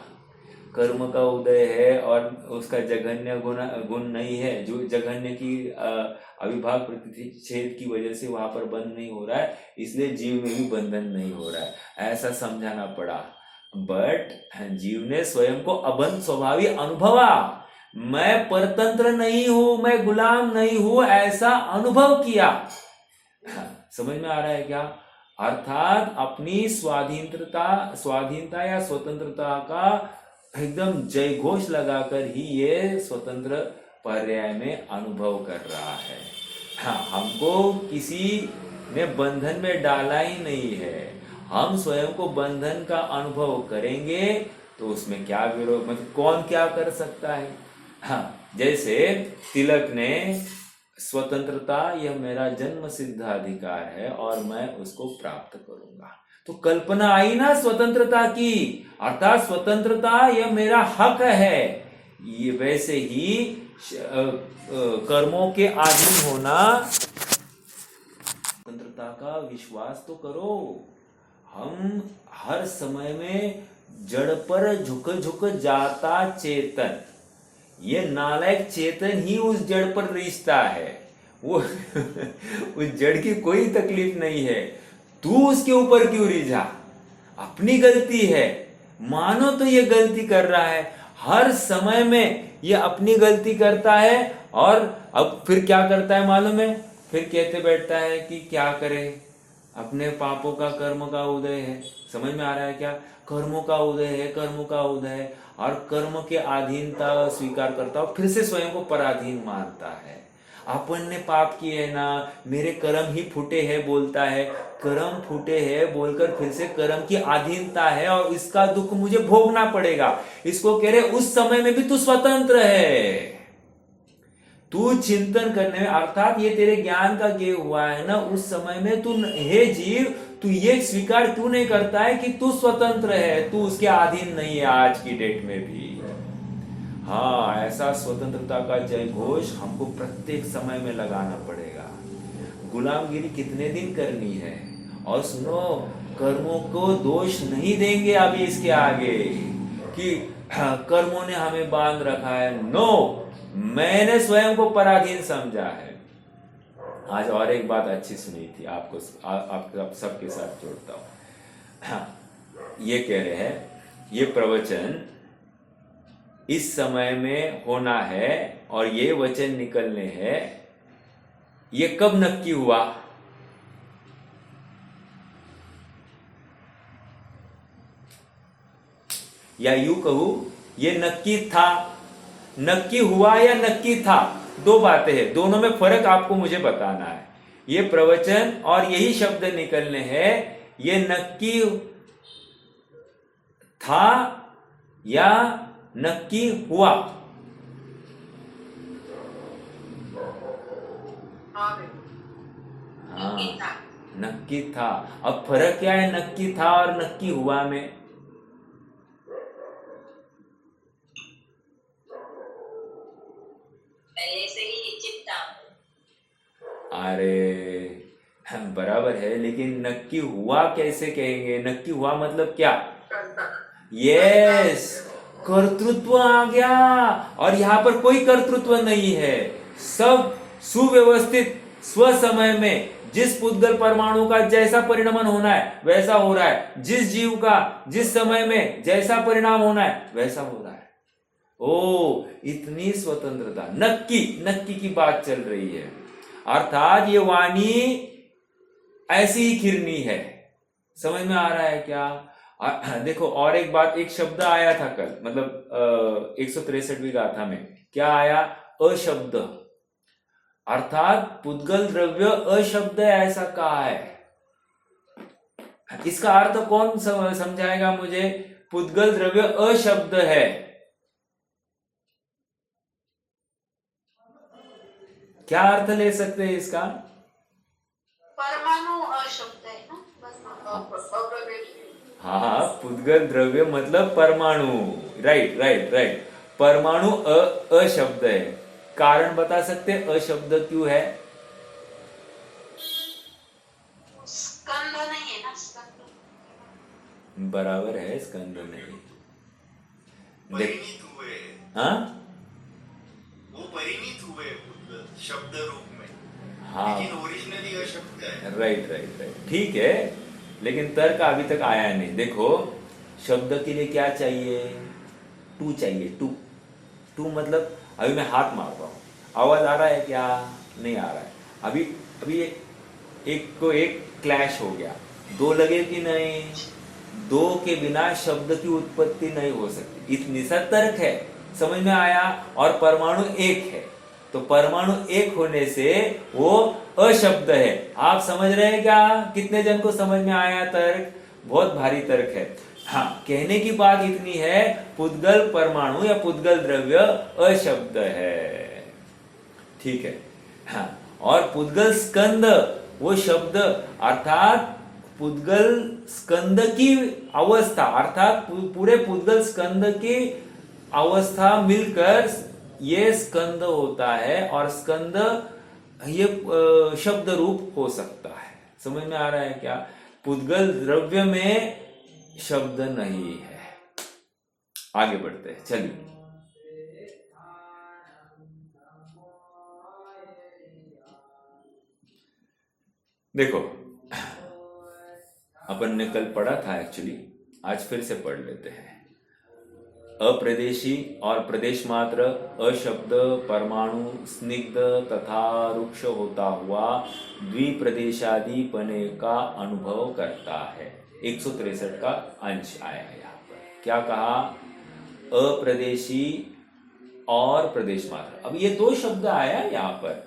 कर्म का उदय है और उसका जघन्य गुण नहीं है, जो जघन्य की अविभाग प्रतिच्छेद की वजह से वहां पर बंद नहीं हो रहा है, इसलिए जीव में भी बंधन नहीं हो रहा है, ऐसा समझाना पड़ा। बट जीव ने स्वयं को अबंध स्वभावी अनुभवा। मैं परतंत्र नहीं हूं, मैं गुलाम नहीं हूं, ऐसा अनुभव किया। समझ में आ रहा है क्या? अर्थात अपनी स्वाधीनता या स्वतंत्रता का एकदम जय घोष लगाकर ही ये स्वतंत्र पर्याय में अनुभव कर रहा है। हाँ, हमको किसी ने बंधन में डाला ही नहीं है। हम स्वयं को बंधन का अनुभव करेंगे तो उसमें क्या विरोध, मतलब कौन क्या कर सकता है? हाँ, जैसे तिलक ने स्वतंत्रता यह मेरा जन्म सिद्ध अधिकार है और मैं उसको प्राप्त करूंगा, तो कल्पना आई ना स्वतंत्रता की, अर्थात स्वतंत्रता यह मेरा हक है। ये वैसे ही कर्मों के अधीन होना, स्वतंत्रता का विश्वास तो करो। हम हर समय में जड़ पर झुक झुक जाता चेतन, ये नालायक चेतन ही उस जड़ पर रिश्ता है, वो उस जड़ की कोई तकलीफ नहीं है, तू उसके ऊपर क्यों रिझा? अपनी गलती है, मानो तो ये गलती कर रहा है, हर समय में ये अपनी गलती करता है, और अब फिर क्या करता है मालूम है? फिर कहते बैठता है कि क्या करे, अपने पापों का कर्म का उदय है। समझ में आ रहा है क्या? कर्मों का उदय है, कर्मों का उदय है, और कर्म के अधीनता स्वीकार करता है, फिर से स्वयं को पराधीन मानता है। अपन ने पाप किए है ना, मेरे कर्म ही फूटे हैं बोलता है, कर्म फूटे हैं बोलकर फिर से कर्म की अधीनता है, और इसका दुख मुझे भोगना पड़ेगा। इसको कह रहे उस समय में भी तू स्वतंत्र है, तू चिंतन करने में, अर्थात ये तेरे ज्ञान का गेय हुआ है ना, उस समय में तू, हे जीव, तू ये स्वीकार क्यों नहीं करता है कि तू स्वतंत्र है, तू उसके अधीन नहीं है आज की डेट में भी। हाँ, ऐसा स्वतंत्रता का जय घोष हमको प्रत्येक समय में लगाना पड़ेगा। गुलामगिरी कितने दिन करनी है? और सुनो, कर्मों को दोष नहीं देंगे अभी इसके आगे कि कर्मों ने हमें बांध रखा है। नो, मैंने स्वयं को पराधीन समझा है। आज और एक बात अच्छी सुनी थी, आपको आप सबके साथ जोड़ता हूं। हाँ, ये कह रहे हैं, ये प्रवचन इस समय में होना है और ये वचन निकलने हैं, ये कब नक्की हुआ? या यूं कहूं, ये नक्की था, नक्की हुआ या नक्की था, दो बातें हैं, दोनों में फर्क आपको मुझे बताना है। ये प्रवचन और यही शब्द निकलने हैं, ये नक्की था या नक्की हुआ? हाँ, नक्की था। अब फर्क क्या है नक्की था और नक्की हुआ में? पहले से ही निश्चित था। अरे बराबर है, लेकिन नक्की हुआ कैसे कहेंगे? नक्की हुआ मतलब क्या? यस, कर्तृत्व आ गया, और यहां पर कोई कर्तृत्व नहीं है, सब सुव्यवस्थित स्व समय में जिस पुद्गल परमाणु का जैसा परिणमन होना है वैसा हो रहा है, जिस जीव का जिस समय में जैसा परिणाम होना है वैसा हो रहा है। ओ, इतनी स्वतंत्रता, नक्की नक्की की बात चल रही है, अर्थात ये वाणी ऐसी ही खिरनी है। समझ में आ रहा है क्या? देखो, और एक बात, एक शब्द आया था कल, मतलब 163वीं गाथा में क्या आया? अशब्द, अर्थात पुद्गल द्रव्य अशब्द है, ऐसा कहा है। इसका अर्थ कौन समझाएगा मुझे? पुद्गल द्रव्य अशब्द है, क्या अर्थ ले सकते हैं इसका? परमाणु अशब्द है ना, हाँ, पुद्गल द्रव्य मतलब परमाणु, राइट राइट राइट, परमाणु अशब्द है। कारण बता सकते अशब्द क्यों है? स्कंद नहीं है ना, स्कंद बराबर है, स्कंद नहीं। परिणित हुए, हाँ, वो परिणित हुए शब्द रूप में, हाँ, लेकिन ओरिजिनली अशब्द है। राइट राइट राइट, ठीक है, लेकिन तर्क अभी तक आया नहीं। देखो, शब्द के लिए क्या चाहिए? टू चाहिए, टू। टू मतलब, अभी मैं हाथ मार रहा हूं, आवाज आ रहा है क्या? नहीं आ रहा है। अभी अभी एक को एक क्लैश हो गया, दो लगे कि नहीं? दो के बिना शब्द की उत्पत्ति नहीं हो सकती, इतनी सा तर्क है। समझ में आया? और परमाणु एक है, तो परमाणु एक होने से वो अशब्द है। आप समझ रहे हैं क्या? कितने जन को समझ में आया तर्क? बहुत भारी तर्क है। हाँ, कहने की बात इतनी है, पुद्गल परमाणु या पुद्गल द्रव्य अशब्द है, ठीक है। हाँ, और पुद्गल स्कंद वो शब्द, अर्थात पुद्गल स्कंद की अवस्था, अर्थात पूरे पुद्गल स्कंद की अवस्था मिलकर ये स्कंद होता है, और स्कंद ये शब्द रूप हो सकता है। समझ में आ रहा है क्या? पुद्गल द्रव्य में शब्द नहीं है, आगे बढ़ते हैं, चलिए। देखो, अपन ने कल पढ़ा था एक्चुअली, आज फिर से पढ़ लेते हैं। अप्रदेशी और प्रदेश मात्र अशब्द परमाणु स्निग्ध तथा रुक्ष होता हुआ द्विप्रदेशादि पने का अनुभव करता है। 163 का अंश आया यहाँ पर। क्या कहा? अप्रदेशी और प्रदेश मात्र। अब ये दो शब्द आया यहाँ पर।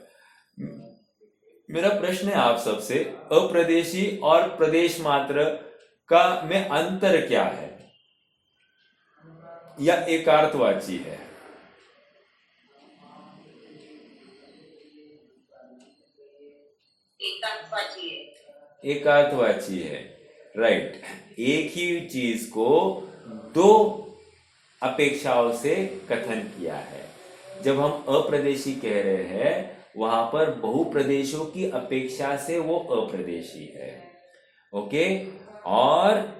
मेरा प्रश्न है आप सबसे, अप्रदेशी और प्रदेश मात्र का में अंतर क्या है या एकार्थवाची है? एकार्थवाची है, राइट। एक ही चीज को दो अपेक्षाओं से कथन किया है। जब हम अप्रदेशी कह रहे हैं वहां पर बहुप्रदेशों की अपेक्षा से वो अप्रदेशी है, ओके। और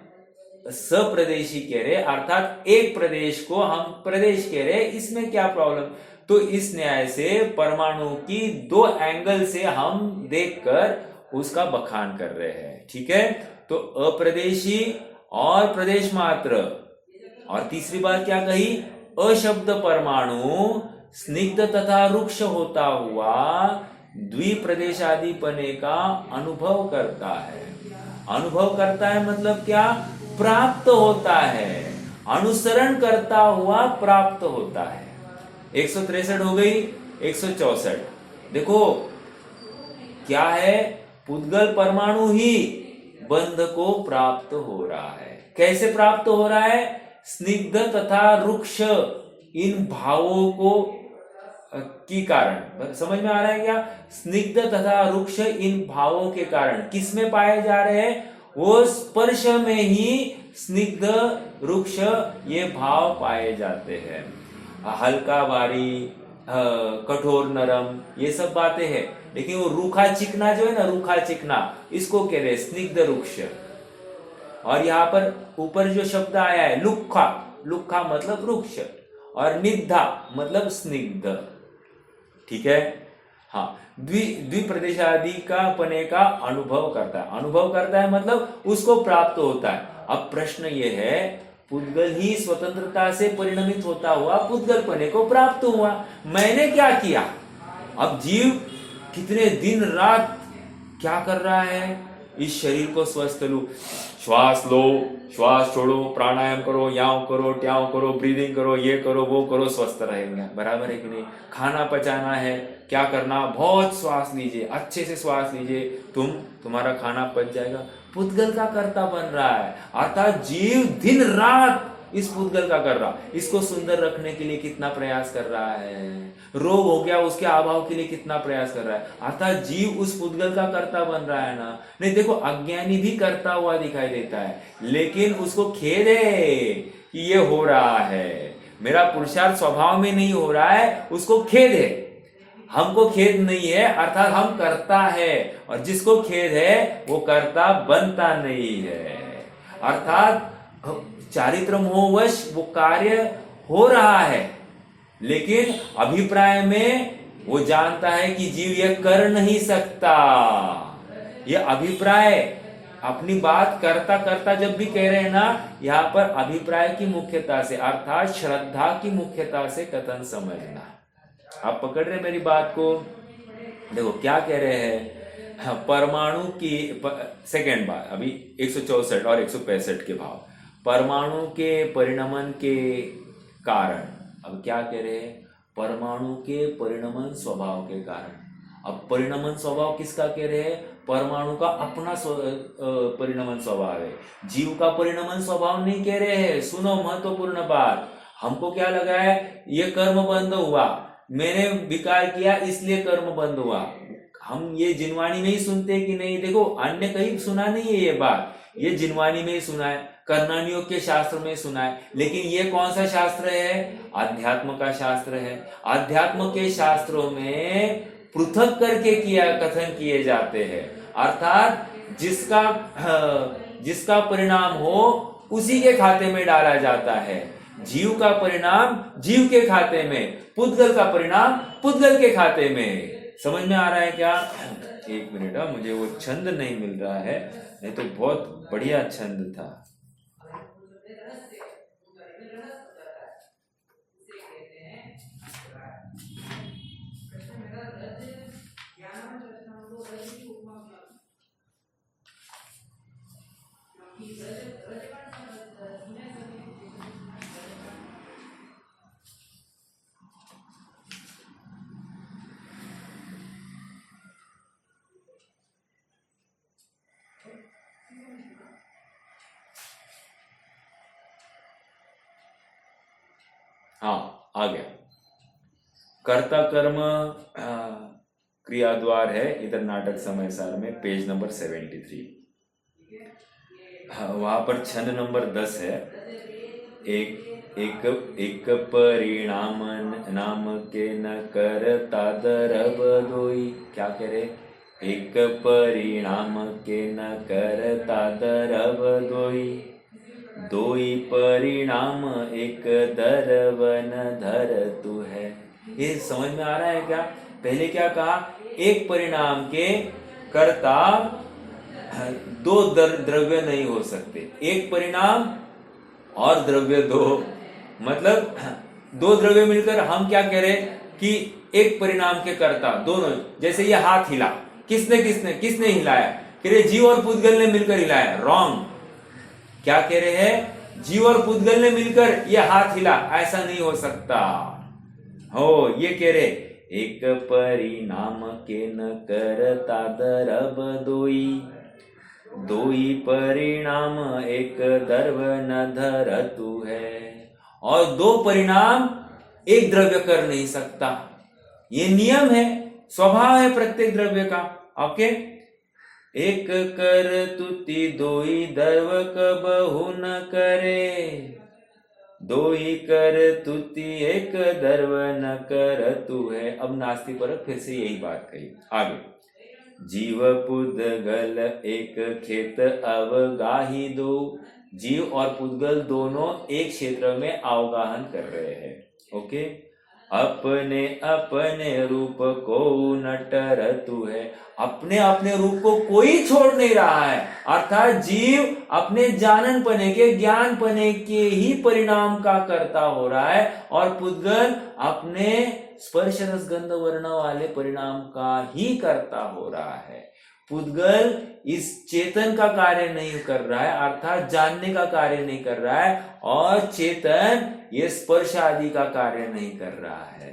सप्रदेशी कह रहे अर्थात एक प्रदेश को हम प्रदेश कह रहे, इसमें क्या प्रॉब्लम? तो इस न्याय से परमाणु की दो एंगल से हम देखकर उसका बखान कर रहे हैं, ठीक है। तो अप्रदेशी और प्रदेश मात्र। और तीसरी बात क्या कही? अशब्द परमाणु स्निग्ध तथा रुक्ष होता हुआ द्विप्रदेशादिपने का अनुभव करता है। अनुभव करता है मतलब क्या? प्राप्त होता है, अनुसरण करता हुआ प्राप्त होता है। 163 हो गई। 164 देखो क्या है? पुद्गल परमाणु ही बंध को प्राप्त हो रहा है। कैसे प्राप्त हो रहा है? स्निग्ध तथा रुक्ष इन भावों को की कारण। समझ में आ रहा है क्या? स्निग्ध तथा रुक्ष इन भावों के कारण किसमें पाए जा रहे हैं? वो स्पर्श में ही स्निग्ध रुक्ष ये भाव पाए जाते हैं। हल्का भारी, कठोर नरम, ये सब बातें हैं। लेकिन वो रूखा चिकना जो है ना, रूखा चिकना, इसको कह रहे स्निग्ध रुक्ष। और यहाँ पर ऊपर जो शब्द आया है लुक्खा, लुक्खा मतलब रुक्ष, और निद्धा मतलब स्निग्ध, ठीक है। हाँ, द्विप्रदेशादि का पने का अनुभव करता है। अनुभव करता है मतलब उसको प्राप्त होता है। अब प्रश्न ये है, पुद्गल ही स्वतंत्रता से परिणमित होता हुआ पुद्गल पने को प्राप्त हुआ, मैंने क्या किया? अब जीव कितने दिन रात क्या कर रहा है? इस शरीर को स्वस्थ लो, श्वास लो, श्वास छोड़ो, प्राणायाम करो, याव करो, ट्याव करो, ब्रीदिंग करो, ये करो, वो करो, स्वस्थ रहेंगे। बराबर है कि नहीं? खाना पचाना है, क्या करना? बहुत श्वास लीजिए, अच्छे से श्वास लीजिए, तुम्हारा खाना पच जाएगा। पुद्गल का कर्ता बन रहा है, अर्थात जीव दिन रात इस पुद्गल का कर रहा। इसको सुंदर रखने के लिए कितना प्रयास कर रहा है, रोग हो गया उसके अभाव के लिए कितना प्रयास कर रहा है, अर्थात जीव उस पुद्गल का कर्ता बन रहा है ना। नहीं देखो, अज्ञानी भी करता हुआ दिखाई देता है, लेकिन उसको खेद है कि ये हो रहा है, मेरा पुरुषार्थ स्वभाव में नहीं हो रहा है, उसको खेद है। हमको खेद नहीं है, अर्थात हम करता है, और जिसको खेद है वो कर्ता बनता नहीं है। अर्थात चारित्र मोहवश वो कार्य हो रहा है, लेकिन अभिप्राय में वो जानता है कि जीव ये कर नहीं सकता। ये अभिप्राय अपनी बात करता करता जब भी कह रहे हैं ना, यहाँ पर अभिप्राय की मुख्यता से, अर्थात श्रद्धा की मुख्यता से कथन समझना। आप पकड़ रहे मेरी बात को? देखो क्या कह रहे हैं, परमाणु की सेकेंड बात, अभी 164 और 165 के भाव, परमाणु के परिणमन के कारण। अब क्या कह रहे हैं? परमाणु के परिणमन स्वभाव के कारण। अब परिणमन स्वभाव किसका कह रहे हैं? परमाणु का अपना परिणमन स्वभाव है, जीव का परिणमन स्वभाव नहीं कह रहे हैं। सुनो महत्वपूर्ण बात, हमको क्या लगा है, ये कर्म बंद हुआ, मैंने विकार किया इसलिए कर्म बंद हुआ। हम ये जिनवाणी में ही सुनते कि नहीं? देखो अन्य कहीं सुना नहीं है ये बात, ये जिनवाणी में ही सुना है, कर्णानियोग के शास्त्र में सुना है। लेकिन ये कौन सा शास्त्र है? अध्यात्म का शास्त्र है। अध्यात्म के शास्त्रों में पृथक करके कथन किए जाते हैं, अर्थात जिसका परिणाम हो उसी के खाते में डाला जाता है। जीव का परिणाम जीव के खाते में, पुद्गल का परिणाम पुद्गल के खाते में। समझ में आ रहा है क्या? एक मिनट, मुझे वो छंद नहीं मिल रहा है, नहीं तो बहुत बढ़िया छंद था। हाँ, आ गया। कर्ता कर्म क्रिया द्वार है इधर नाटक समय सार में, पेज नंबर 73। वहां पर छंद नंबर 10 है। एक परिणाम नाम के न करता दरब दोई। क्या कह रहे? एक परिणाम के न करता दरब दोई, दोई परिणाम एक दरवन धर तू है। ये समझ में आ रहा है क्या? पहले क्या कहा? एक परिणाम के कर्ता दो द्रव्य नहीं हो सकते। एक परिणाम और द्रव्य दो, मतलब दो द्रव्य मिलकर हम क्या कह रहे कि एक परिणाम के कर्ता दोनों। जैसे ये हाथ हिला, किसने हिलाया? कह रहे जीव और पुद्गल ने मिलकर हिलाया। रॉन्ग। क्या कह रहे हैं? जीव और पुद्गल ने मिलकर ये हाथ हिला, ऐसा नहीं हो सकता। हो, ये कह रहे एक परिणाम के न करता दरब दोई, दोई परिणाम एक दर्व न धर तू है। और दो परिणाम एक द्रव्य कर नहीं सकता, ये नियम है, स्वभाव है प्रत्येक द्रव्य का। ओके, एक कर तुति दोई दर्व कबहु न करे, दोई कर तुति एक दर्व न कर तू है। अब नास्ति पर फिर से यही बात कही आगे। जीव पुद्गल एक खेत अवगाही दो, जीव और पुद्गल दोनों एक क्षेत्र में अवगाहन कर रहे हैं। ओके, अपने अपने रूप को नटर तू है। अपने अपने रूप को कोई छोड़ नहीं रहा है, अर्थात जीव अपने जानन पने के, ज्ञान पने के ही परिणाम का कर्ता हो रहा है, और पुद्गल अपने स्पर्श रस गंध वर्ण वाले परिणाम का ही कर्ता हो रहा है। पुद्गल इस चेतन का कार्य नहीं कर रहा है, अर्थात जानने का कार्य नहीं कर रहा है, और चेतन ये स्पर्श आदि का कार्य नहीं कर रहा है।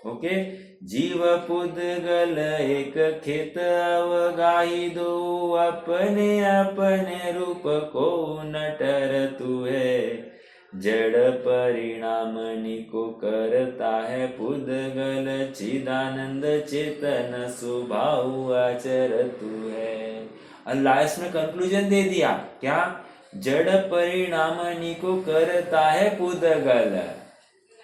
ओके, जीव पुद्गल एक खेत अवगाही दो, अपने अपने रूप को नटर तू है। जड़ परिणाम निको करता है पुद्गल, चिदानंद चेतन स्वभाव आचर तू है। अल्लाह इसमें कंक्लूजन दे दिया क्या? जड़ परिणाम निको करता है पुद्गल,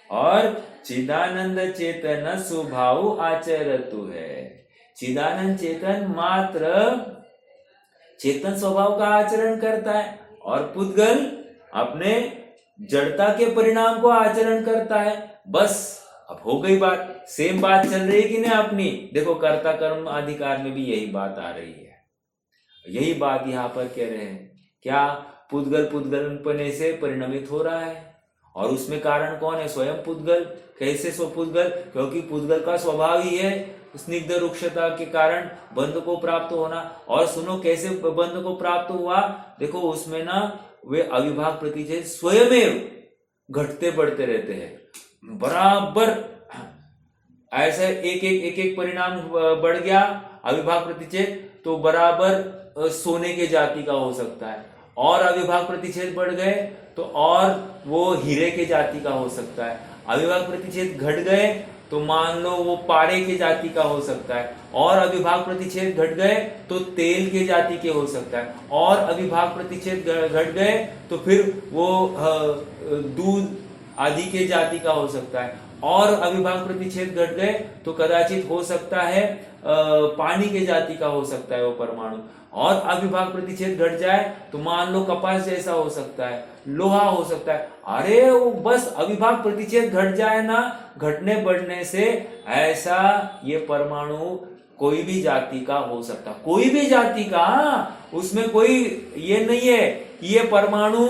और चिदानंद चेतन स्वभाव आचर तू है। चिदानंद चेतन मात्र चेतन स्वभाव का आचरण करता है, और पुद्गल अपने जड़ता के परिणाम को आचरण करता है। बस अब हो गई बात। सेम बात चल रही है कि नहीं अपनी? देखो, कर्ता कर्म अधिकार में भी यही बात आ रही है, यही बात यहाँ पर कह रहे हैं। क्या? पुद्गल पुद्गलपने से परिणमित हो रहा है, और उसमें कारण कौन है? स्वयं पुद्गल। कैसे सो पुद्गल? क्योंकि पुद्गल का स्वभाव ही है स्निग्ध रुक्षता के कारण बंध को प्राप्त होना। और सुनो कैसे बंध को प्राप्त हुआ? देखो, उसमें ना वे अविभाग प्रतिच्छेद स्वयं घटते बढ़ते रहते हैं बराबर। ऐसे एक परिणाम बढ़ गया अविभाग प्रतिच्छेद, तो बराबर सोने के जाति का हो सकता है, और अविभाग प्रतिच्छेद बढ़ गए तो और वो हीरे के जाति का हो सकता है। अविभाग प्रतिच्छेद घट गए तो मान लो वो पारे के जाति का हो सकता है, और अविभाग प्रतिच्छेद घट गए तो तेल के जाति के हो सकता है, और अविभाग प्रतिच्छेद घट गए तो फिर वो दूध आदि के जाति का हो सकता है, और अविभाग प्रतिच्छेद घट गए तो कदाचित हो सकता है पानी के जाति का हो सकता है वो परमाणु। और अविभाग प्रतिच्छेद घट जाए तो मान लो कपास जैसा हो सकता है, लोहा हो सकता है। अरे वो बस अविभाग प्रतिच्छेद घट जाए ना, घटने बढ़ने से ऐसा ये परमाणु कोई भी जाति का हो सकता, कोई भी जाति का, उसमें कोई ये नहीं है कि ये परमाणु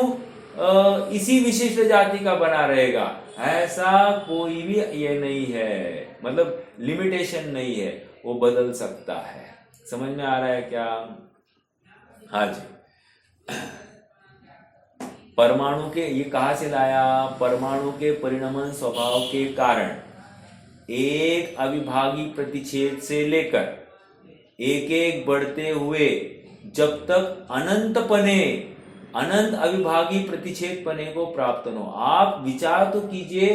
इसी विशिष्ट जाति का बना रहेगा, ऐसा कोई भी ये नहीं है, मतलब लिमिटेशन नहीं है, वो बदल सकता है। समझ में आ रहा है क्या? हाँ जी। परमाणु के, ये कहां से लाया? परमाणु के परिणमन स्वभाव के कारण एक अविभागी प्रतिच्छेद से लेकर एक एक बढ़ते हुए जब तक अनंत अविभागी प्रतिच्छेद पने को प्राप्त हो। आप विचार तो कीजिए,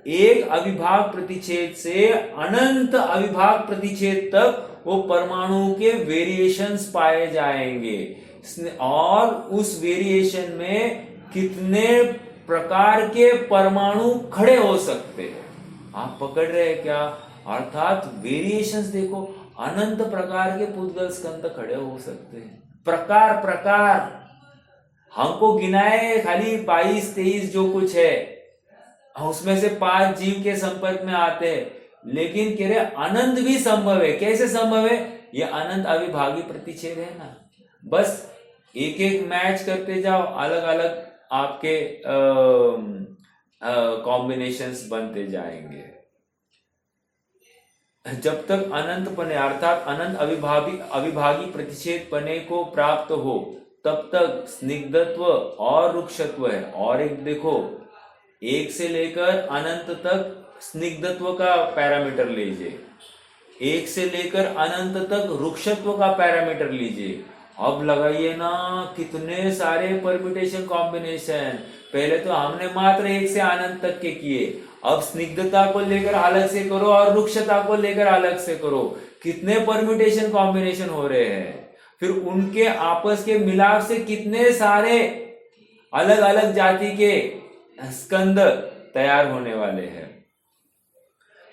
एक अविभाग प्रतिच्छेद से अनंत अविभाग प्रतिच्छेद तक वो परमाणु के वेरिएशंस पाए जाएंगे, और उस वेरिएशन में कितने प्रकार के परमाणु खड़े हो सकते हैं। आप पकड़ रहे हैं क्या? अर्थात वेरिएशंस देखो, अनंत प्रकार के पुद्गल स्कंद खड़े हो सकते हैं, प्रकार हमको गिनाए खाली 22-23 जो कुछ है, उसमें से 5 जीव के संपर्क में आते हैं, लेकिन कह रहे अनंत भी संभव है। कैसे संभव है? ये अनंत अविभागी प्रतिच्छेद है ना, बस एक एक मैच करते जाओ, अलग अलग आपके कॉम्बिनेशंस बनते जाएंगे। जब तक अनंत पने अर्थात अनंत अविभागी प्रतिच्छेद पने को प्राप्त हो तब तक स्निग्धत्व और रुक्षत्व है। और एक देखो, एक से लेकर अनंत तक स्निग्धत्व का पैरामीटर लीजिए, एक से लेकर अनंत तक रुक्षत्व का पैरामीटर लीजिए। अब लगाइए ना कितने सारे परम्यूटेशन कॉम्बिनेशन। पहले तो हमने मात्र एक से अनंत तक के किए, अब स्निग्धता को लेकर अलग से करो और रुक्षता को लेकर अलग से करो, कितने परम्यूटेशन कॉम्बिनेशन हो रहे हैं। फिर उनके आपस के मिलाप से कितने सारे अलग अलग जाति के स्कंद तैयार होने वाले हैं।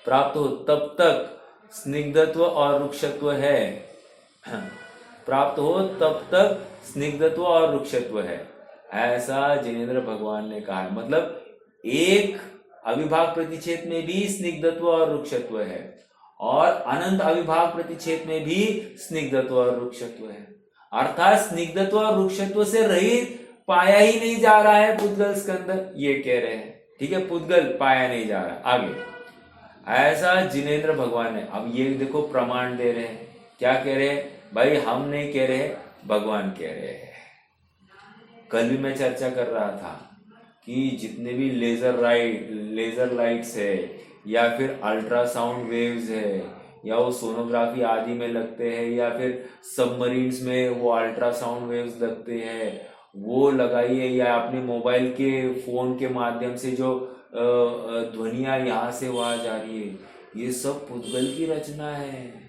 प्राप्त हो तब तक स्निग्धत्व और रुक्षत्व है, प्राप्त हो तब तक स्निग्धत्व और रुक्षत्व है, ऐसा जिनेंद्र भगवान ने कहा है। मतलब एक अविभाग प्रतिच्छेद में भी स्निग्धत्व और रुक्षत्व है, और अनंत अविभाग प्रतिच्छेद में भी स्निग्धत्व और रुक्षत्व है। अर्थात स्निग्धत्व और रुक्षत्व से रहित पाया ही नहीं जा रहा है पुद्गल स्कंद, ये कह रहे हैं। ठीक है, पुद्गल पाया नहीं जा रहा। आगे ऐसा जिनेंद्र भगवान ने, अब ये देखो प्रमाण दे रहे हैं। क्या कह रहे हैं भाई? हम नहीं कह रहे, भगवान कह रहे हैं। कल भी मैं चर्चा कर रहा था कि जितने भी लेजर लाइट्स है, या फिर अल्ट्रासाउंड वेव्स है, या वो सोनोग्राफी आदि में लगते हैं, या फिर सबमरीन्स में वो अल्ट्रासाउंड वेव्स लगते हैं, वो लगाइए, या अपने मोबाइल के फोन के माध्यम से जो ध्वनियां यहाँ से वहां जा रही है, ये सब पुद्गल की रचना है।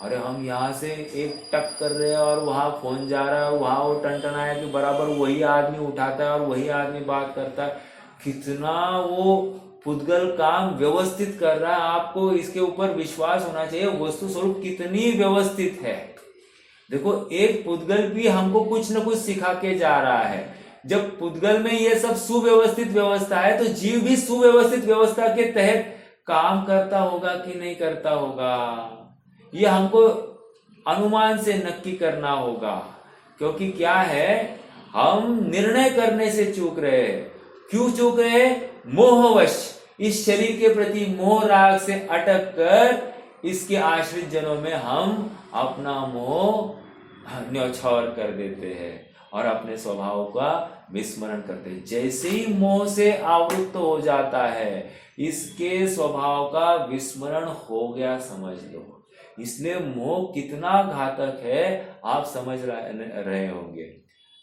अरे हम यहाँ से एक टक कर रहे हैं और वहां फोन जा रहा है, वहां वो टनटनाया कि बराबर वही आदमी उठाता है और वही आदमी बात करता है। कितना वो पुद्गल काम व्यवस्थित कर रहा है, आपको इसके ऊपर विश्वास होना चाहिए। वस्तु स्वरूप कितनी व्यवस्थित है। देखो, एक पुद्गल भी हमको कुछ न कुछ सिखा के जा रहा है। जब पुद्गल में ये सब सुव्यवस्थित व्यवस्था है, तो जीव भी सुव्यवस्थित व्यवस्था के तहत काम करता होगा कि नहीं करता होगा, ये हमको अनुमान से नक्की करना होगा। क्योंकि क्या है, हम निर्णय करने से चूक रहे हैं। क्यों चूक रहे हैं? मोहवश, इस शरीर के प्रति मोह राग से अटक कर इसके आश्रित जनों में हम अपना मोह न्यौछावर कर देते हैं और अपने स्वभाव का विस्मरण करते हैं। जैसे ही मोह से आवृत्त हो जाता है, इसके स्वभाव का विस्मरण हो गया समझ लो। इसलिए मोह कितना घातक है आप समझ रहे होंगे।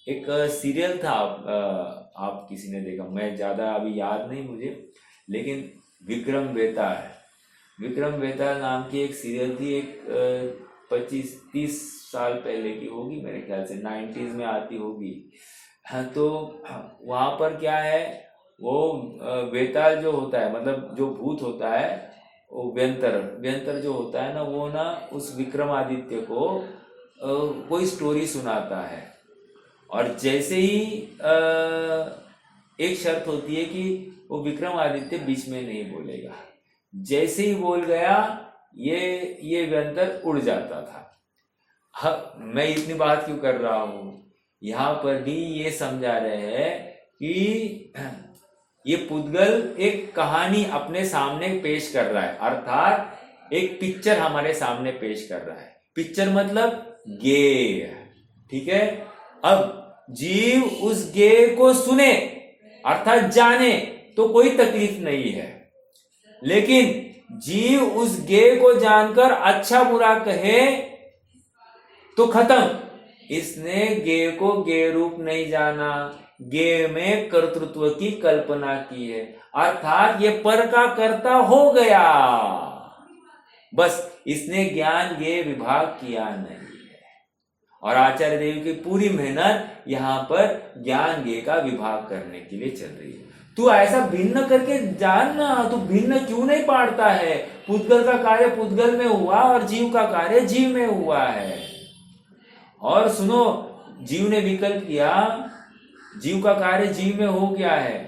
एक सीरियल था, आप किसी ने देखा, मैं ज्यादा अभी याद नहीं मुझे, लेकिन विक्रम बेताल नाम की एक सीरियल थी। एक 25-30 साल पहले की होगी मेरे ख्याल से, 90s में आती होगी। तो वहां पर क्या है, वो बेताल जो होता है, मतलब जो भूत होता है, वो व्यंतर जो होता है ना, वो ना उस विक्रमादित्य को कोई स्टोरी सुनाता है, और जैसे ही एक शर्त होती है कि वो विक्रमादित्य बीच में नहीं बोलेगा, जैसे ही बोल गया ये व्यंतर उड़ जाता था। मैं इतनी बात क्यों कर रहा हूं, यहाँ पर भी ये समझा रहे हैं कि ये पुद्गल एक कहानी अपने सामने पेश कर रहा है, अर्थात एक पिक्चर हमारे सामने पेश कर रहा है। पिक्चर मतलब गेय, ठीक है। अब जीव उस गेय को सुने अर्थात जाने तो कोई तकलीफ नहीं है, लेकिन जीव उस गेय को जानकर अच्छा बुरा कहे तो खत्म। इसने गेय को गेय रूप नहीं जाना, गेय में कर्तृत्व की कल्पना की है, अर्थात ये पर का कर्ता हो गया, बस इसने ज्ञान गेय विभाग किया नहीं है। और आचार्य देव की पूरी मेहनत यहाँ पर ज्ञान गेय का विभाग करने के लिए चल रही है। तू ऐसा भिन्न करके जानना, तू भिन्न क्यों नहीं पाड़ता है? पुद्गल का कार्य पुद्गल में हुआ और जीव का कार्य जीव में हुआ है। और सुनो, जीव ने विकल्प किया, जीव का कार्य जीव में हो गया है,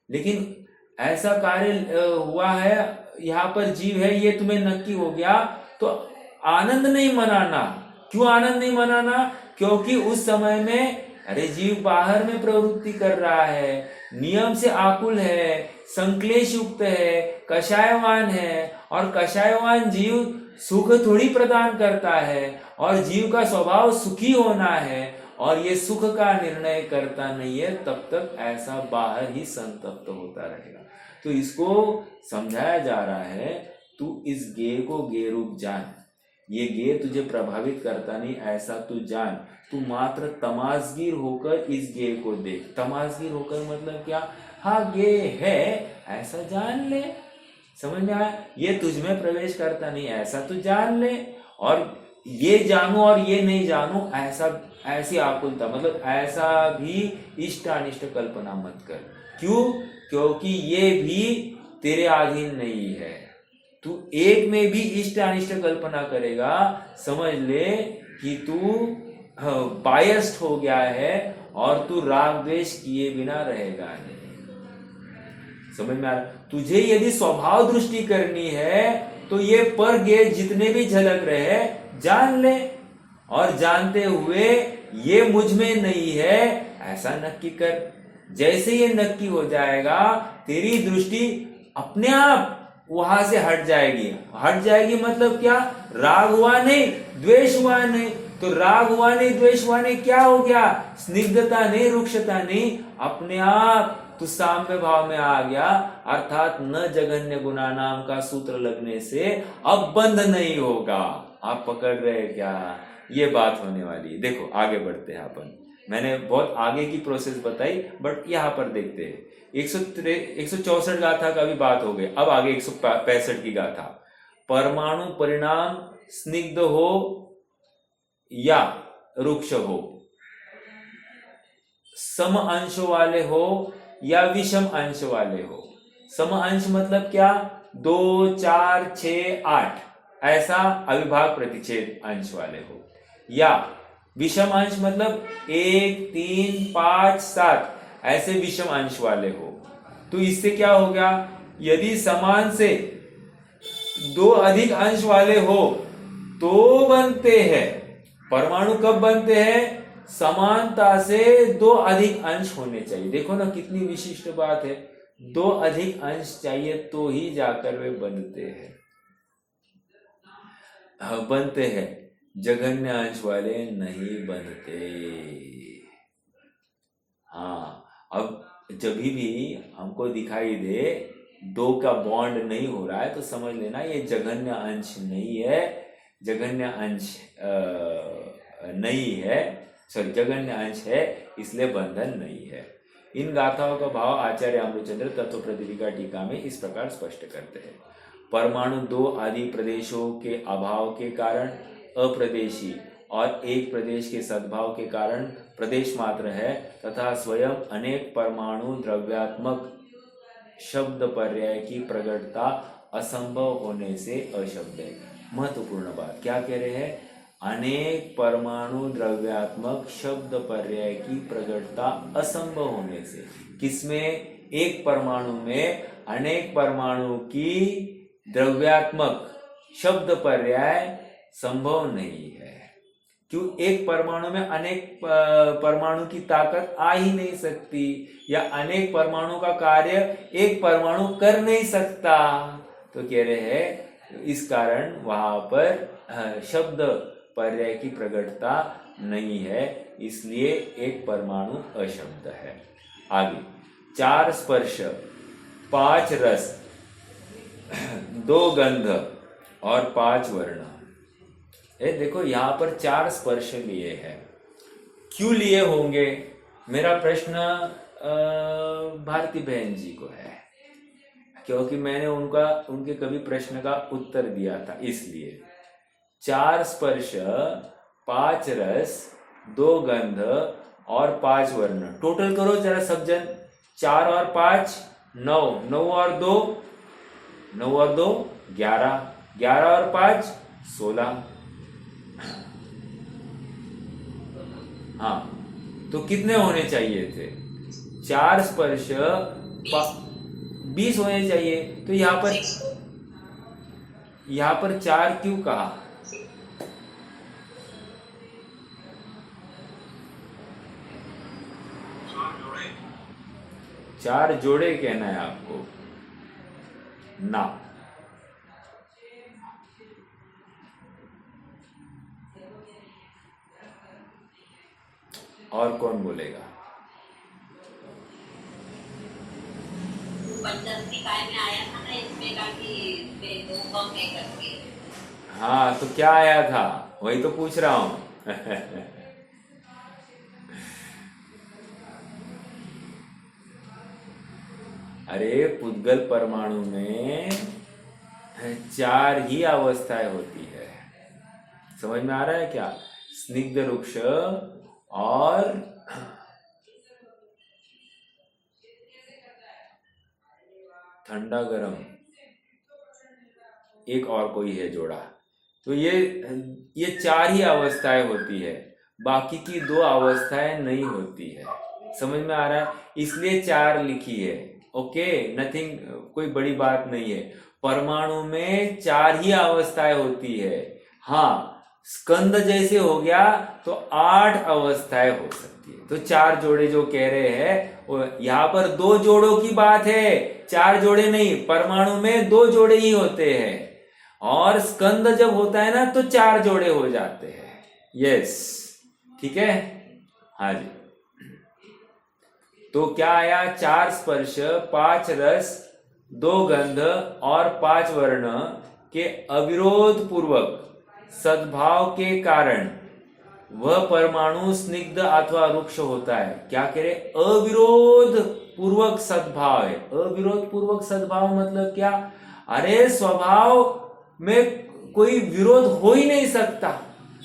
लेकिन ऐसा कार्य हुआ है यहाँ पर जीव है, ये तुम्हें नक्की हो गया, तो आनंद नहीं मनाना। क्यों आनंद नहीं मनाना? क्योंकि उस समय में अरे जीव बाहर में प्रवृत्ति कर रहा है, नियम से आकुल है, संक्लेश युक्त है, कषायवान है, और कषायवान जीव सुख थोड़ी प्रदान करता है, और जीव का स्वभाव सुखी होना है, और ये सुख का निर्णय करता नहीं है, तब तक ऐसा बाहर ही संतप्त होता रहेगा। तो इसको समझाया जा रहा है, तू इस गेय को गेय रूप जान, ये गेय तुझे प्रभावित करता नहीं, ऐसा तू जान। तू मात्र तमाशगीर होकर इस गेय को देख। तमाशगीर होकर मतलब क्या? हाँ गेय है ऐसा जान ले, समझ में आया? ये तुझ में प्रवेश करता नहीं, ऐसा तू जान ले। और ये जानू और ये नहीं जानू, ऐसी आकुलता, मतलब ऐसा भी इष्ट अनिष्ट कल्पना मत कर। क्यों? क्योंकि ये भी तेरे अधीन नहीं है। तू एक में भी इष्ट अनिष्ट कल्पना करेगा, समझ ले कि तू बायस्ड हो गया है, और तू राग द्वेष किए बिना रहेगा नहीं। समझ में आ रहा? तुझे यदि स्वभाव दृष्टि करनी है तो ये पर गेय जितने भी झलक रहे जान ले, और जानते हुए ये मुझ में नहीं है ऐसा नक्की कर। जैसे ये नक्की हो जाएगा, तेरी दृष्टि अपने आप वहां से हट जाएगी। हट जाएगी मतलब क्या? राग हुआ नहीं, द्वेष हुआ नहीं। तो राग हुआ नहीं, द्वेष हुआ नहीं, क्या हो गया? स्निग्धता नहीं, रुक्षता नहीं, अपने आप तू साम्य भाव में आ गया। अर्थात न जघन्य गुना नाम का सूत्र लगने से अब बंध नहीं होगा। आप पकड़ रहे क्या? ये बात होने वाली है। देखो आगे बढ़ते हैं अपन। मैंने बहुत आगे की प्रोसेस बताई, बट यहाँ पर देखते हैं। 164 गाथा का भी बात हो गई, अब आगे 165 की गाथा। परमाणु परिणाम स्निग्ध हो या रुक्ष हो, सम अंश वाले हो या विषम अंश वाले हो। सम अंश मतलब क्या? 2, 4, 6, 8 ऐसा अविभाग प्रतिच्छेद अंश वाले हो, या विषम अंश मतलब 1, 3, 5, 7 ऐसे विषम अंश वाले हो। तो इससे क्या हो गया? यदि समान से 2 अधिक अंश वाले हो तो बनते हैं। परमाणु कब बनते हैं? समानता से 2 अधिक अंश होने चाहिए। देखो ना कितनी विशिष्ट बात है। 2 अधिक अंश चाहिए तो ही जाकर वे बनते हैं। बनते हैं, जघन्य अंश वाले नहीं बनते। हाँ, अब जब भी हमको दिखाई दे 2 का बॉन्ड नहीं हो रहा है तो समझ लेना ये जघन्य अंश नहीं है, जघन्य अंश नहीं है, सॉरी जघन्य अंश है, इसलिए बंधन नहीं है। इन गाथाओं का भाव आचार्य अमृतचंद्र तत्व प्रतिदिका टीका में इस प्रकार स्पष्ट करते हैं। परमाणु 2 आदि प्रदेशों के अभाव के कारण अप्रदेशी और एक प्रदेश के सद्भाव के कारण प्रदेश मात्र है, तथा स्वयं अनेक परमाणु द्रव्यात्मक शब्द पर्याय की प्रकटता असंभव होने से अशब्द है। महत्वपूर्ण बात क्या कह रहे हैं? अनेक परमाणु द्रव्यात्मक शब्द पर्याय की प्रकटता असंभव होने से। किसमें? एक परमाणु में अनेक परमाणु की द्रव्यात्मक शब्द पर्याय संभव नहीं है। क्यों? एक परमाणु में अनेक परमाणु की ताकत आ ही नहीं सकती, या अनेक परमाणु का कार्य एक परमाणु कर नहीं सकता। तो कह रहे हैं इस कारण वहां पर शब्द पर्याय की प्रकटता नहीं है, इसलिए एक परमाणु अशब्द है। आगे 4 स्पर्श, 5 रस, 2 गंध और 5 वर्ण। देखो यहां पर 4 स्पर्श लिए हैं। क्यों लिए होंगे? मेरा प्रश्न भारती बहन जी को है, क्योंकि मैंने उनके कभी प्रश्न का उत्तर दिया था, इसलिए 4 स्पर्श, 5 रस, 2 गंध और 5 वर्ण। टोटल करो जरा सब जन। 4 और 5 9, 9 और 2 9 और 2 11, 11 और 5 16। हाँ, तो कितने होने चाहिए थे? 4 स्पर्श 20 होने चाहिए। तो यहाँ पर 4 क्यों कहा? चार जोड़े कहना है आपको ना। और कौन बोलेगा? में आया था ना, इसमें का कि 2 कम करके। हाँ, तो क्या आया था? वही तो पूछ रहा हूं। अरे पुद्गल परमाणु में 4 ही अवस्थाएं होती है। समझ में आ रहा है क्या? स्निग्ध, रुक्ष और ठंडा गरम, एक और कोई है जोड़ा। तो ये 4 ही अवस्थाएं होती है, बाकी की 2 अवस्थाएं नहीं होती है। समझ में आ रहा है? इसलिए 4 लिखी है। ओके, नथिंग, कोई बड़ी बात नहीं है। परमाणु में 4 ही अवस्थाएं होती है। हाँ, स्कंद जैसे हो गया तो 8 अवस्थाएं हो सकती है। तो 4 जोड़े जो कह रहे हैं, यहाँ पर 2 जोड़ों की बात है, 4 जोड़े नहीं। परमाणु में 2 जोड़े ही होते हैं, और स्कंद जब होता है ना तो 4 जोड़े हो जाते हैं। यस, ठीक है। हाँ जी, तो क्या आया? 4 स्पर्श, 5 रस, 2 गंध और 5 वर्ण के अविरोध पूर्वक सद्भाव के कारण वह परमाणु स्निग्ध अथवा रुक्ष होता है। क्या कह रहे? अविरोध पूर्वक सद्भाव है। अविरोध पूर्वक सद्भाव मतलब क्या? अरे स्वभाव में कोई विरोध हो ही नहीं सकता।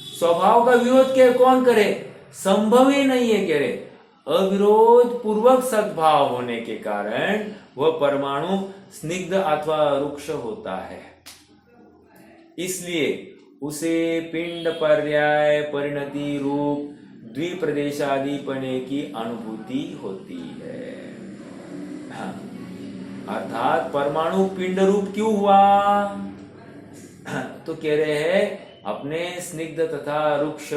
स्वभाव का विरोध क्या कौन करे? संभव ही नहीं है। कह रहे अविरोध पूर्वक सद्भाव होने के कारण वह परमाणु स्निग्ध अथवा रुक्ष होता है, इसलिए उसे पिंड पर्याय परिणति रूप द्विप्रदेशादिपने की अनुभूति होती है। हाँ, अर्थात परमाणु पिंड रूप क्यों हुआ? तो कह रहे हैं अपने स्निग्ध तथा रुक्ष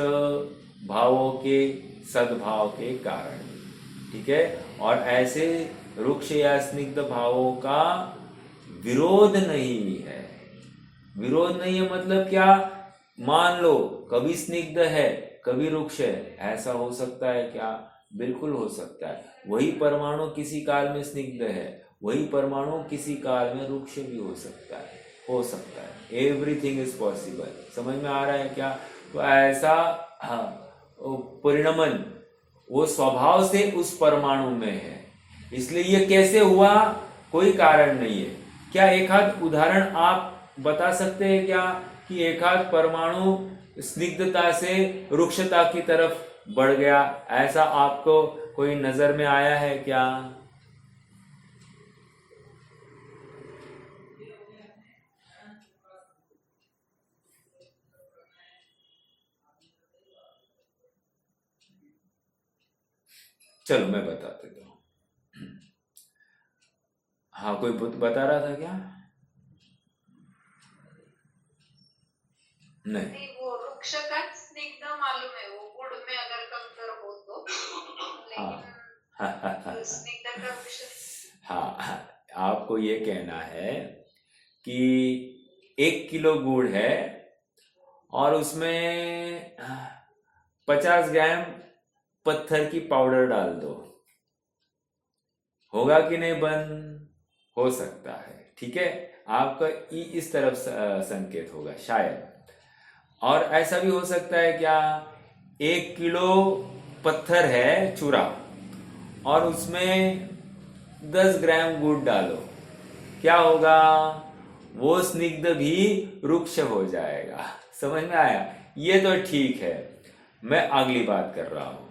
भावों के सद्भाव के कारण। ठीक है, और ऐसे रुक्ष या स्निग्ध भावों का विरोध नहीं है। विरोध नहीं है मतलब क्या? मान लो कभी स्निग्ध है कभी रुक्ष है, ऐसा हो सकता है क्या? बिल्कुल हो सकता है। वही परमाणु किसी काल में स्निग्ध है, वही परमाणु किसी काल में रुक्ष भी हो सकता है। Everything is possible. समझ में आ रहा है क्या? तो ऐसा परिणमन वो स्वभाव से उस परमाणु में है, इसलिए ये कैसे हुआ? कोई कारण नहीं है। क्या एक आध उदाहरण आप बता सकते हैं क्या कि एक आध परमाणु स्निग्धता से रुक्षता की तरफ बढ़ गया? ऐसा आपको कोई नजर में आया है क्या? चलो मैं बता देता हूँ। हाँ, कोई बता रहा था क्या? नहीं। नहीं, वो वृक्ष का स्निग्ध मालूम है, वो गुड़ में अगर कंकर हो तो, लेकिन स्निग्ध का वृक्ष। हाँ, आपको ये कहना है कि 1 किलो गुड़ है और उसमें 50 ग्राम पत्थर की पाउडर डाल दो, होगा कि नहीं बन? हो सकता है, ठीक है। आपका इस तरफ संकेत होगा शायद। और ऐसा भी हो सकता है क्या, 1 किलो पत्थर है चूरा और उसमें 10 ग्राम गुड़ डालो, क्या होगा? वो स्निग्ध भी रुक्ष हो जाएगा। समझ में आया? ये तो ठीक है। मैं अगली बात कर रहा हूं।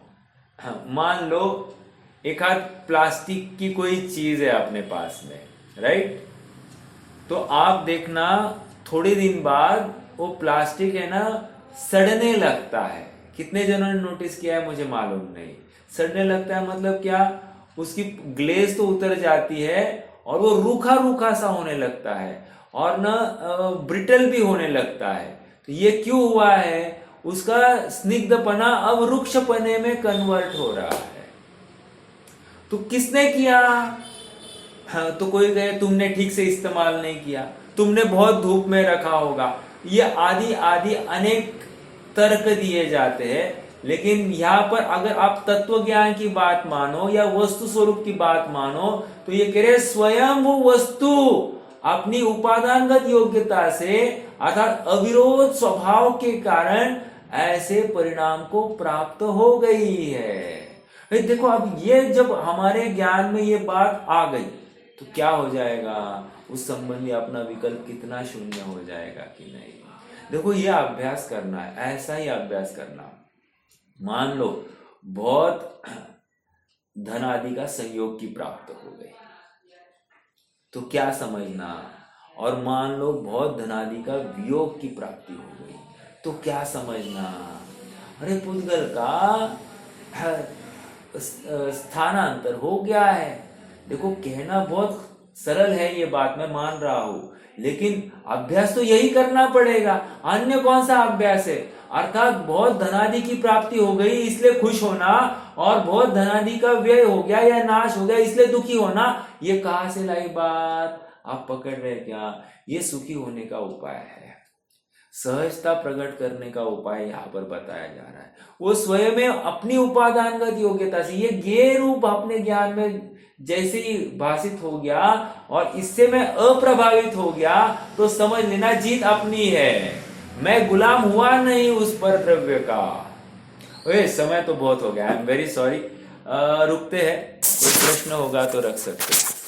हाँ, मान लो एक आध प्लास्टिक की कोई चीज है अपने पास में, राइट? तो आप देखना थोड़े दिन बाद वो प्लास्टिक है ना सड़ने लगता है। कितने जनों ने नोटिस किया है मुझे मालूम नहीं। सड़ने लगता है मतलब क्या? उसकी ग्लेज तो उतर जाती है और वो रूखा रूखा सा होने लगता है और ना ब्रिटल भी होने लगता है। तो ये क्यों हुआ है? उसका स्निग्धपना अब रुक्षपने में कन्वर्ट हो रहा है। तो किसने किया? हाँ, तो कोई कहे तुमने ठीक से इस्तेमाल नहीं किया, तुमने बहुत धूप में रखा होगा, ये आदि आदि अनेक तर्क दिए जाते हैं। लेकिन यहाँ पर अगर आप तत्व ज्ञान की बात मानो या वस्तु स्वरूप की बात मानो तो ये कह रहे स्वयं वो वस्तु अपनी उपादानगत योग्यता से अर्थात अविरोध स्वभाव के कारण ऐसे परिणाम को प्राप्त हो गई है। देखो, अब ये जब हमारे ज्ञान में ये बात आ गई तो क्या हो जाएगा? उस संबंधी अपना विकल्प कितना शून्य हो जाएगा कि नहीं। देखो, ये अभ्यास करना है, ऐसा ही अभ्यास करना। मान लो बहुत धन आदि का संयोग की प्राप्त हो गई तो क्या समझना, और मान लो बहुत धनादि का वियोग की प्राप्ति हो गई तो क्या समझना। अरे पुद्गल का स्थानांतर हो गया है। देखो, कहना बहुत सरल है ये बात, मैं मान रहा हूं, लेकिन अभ्यास तो यही करना पड़ेगा। अन्य कौन सा अभ्यास है? अर्थात बहुत धनादि की प्राप्ति हो गई इसलिए खुश होना और बहुत धनादि का व्यय हो गया या नाश हो गया इसलिए दुखी होना, ये कहां से लाई बात? आप पकड़ रहे क्या? ये सुखी होने का उपाय है, सहजता प्रकट करने का उपाय यहाँ पर बताया जा रहा है। वो स्वयं में अपनी उपादानगत योग्यता से ये ज्ञेय रूप अपने ज्ञान में जैसे ही भाषित हो गया और इससे मैं अप्रभावित हो गया तो समझ लेना जीत अपनी है, मैं गुलाम हुआ नहीं उस पर द्रव्य का। ओए, समय तो बहुत हो गया, आई एम वेरी सॉरी। रुकते हैं, कोई प्रश्न होगा तो रख सकते हैं।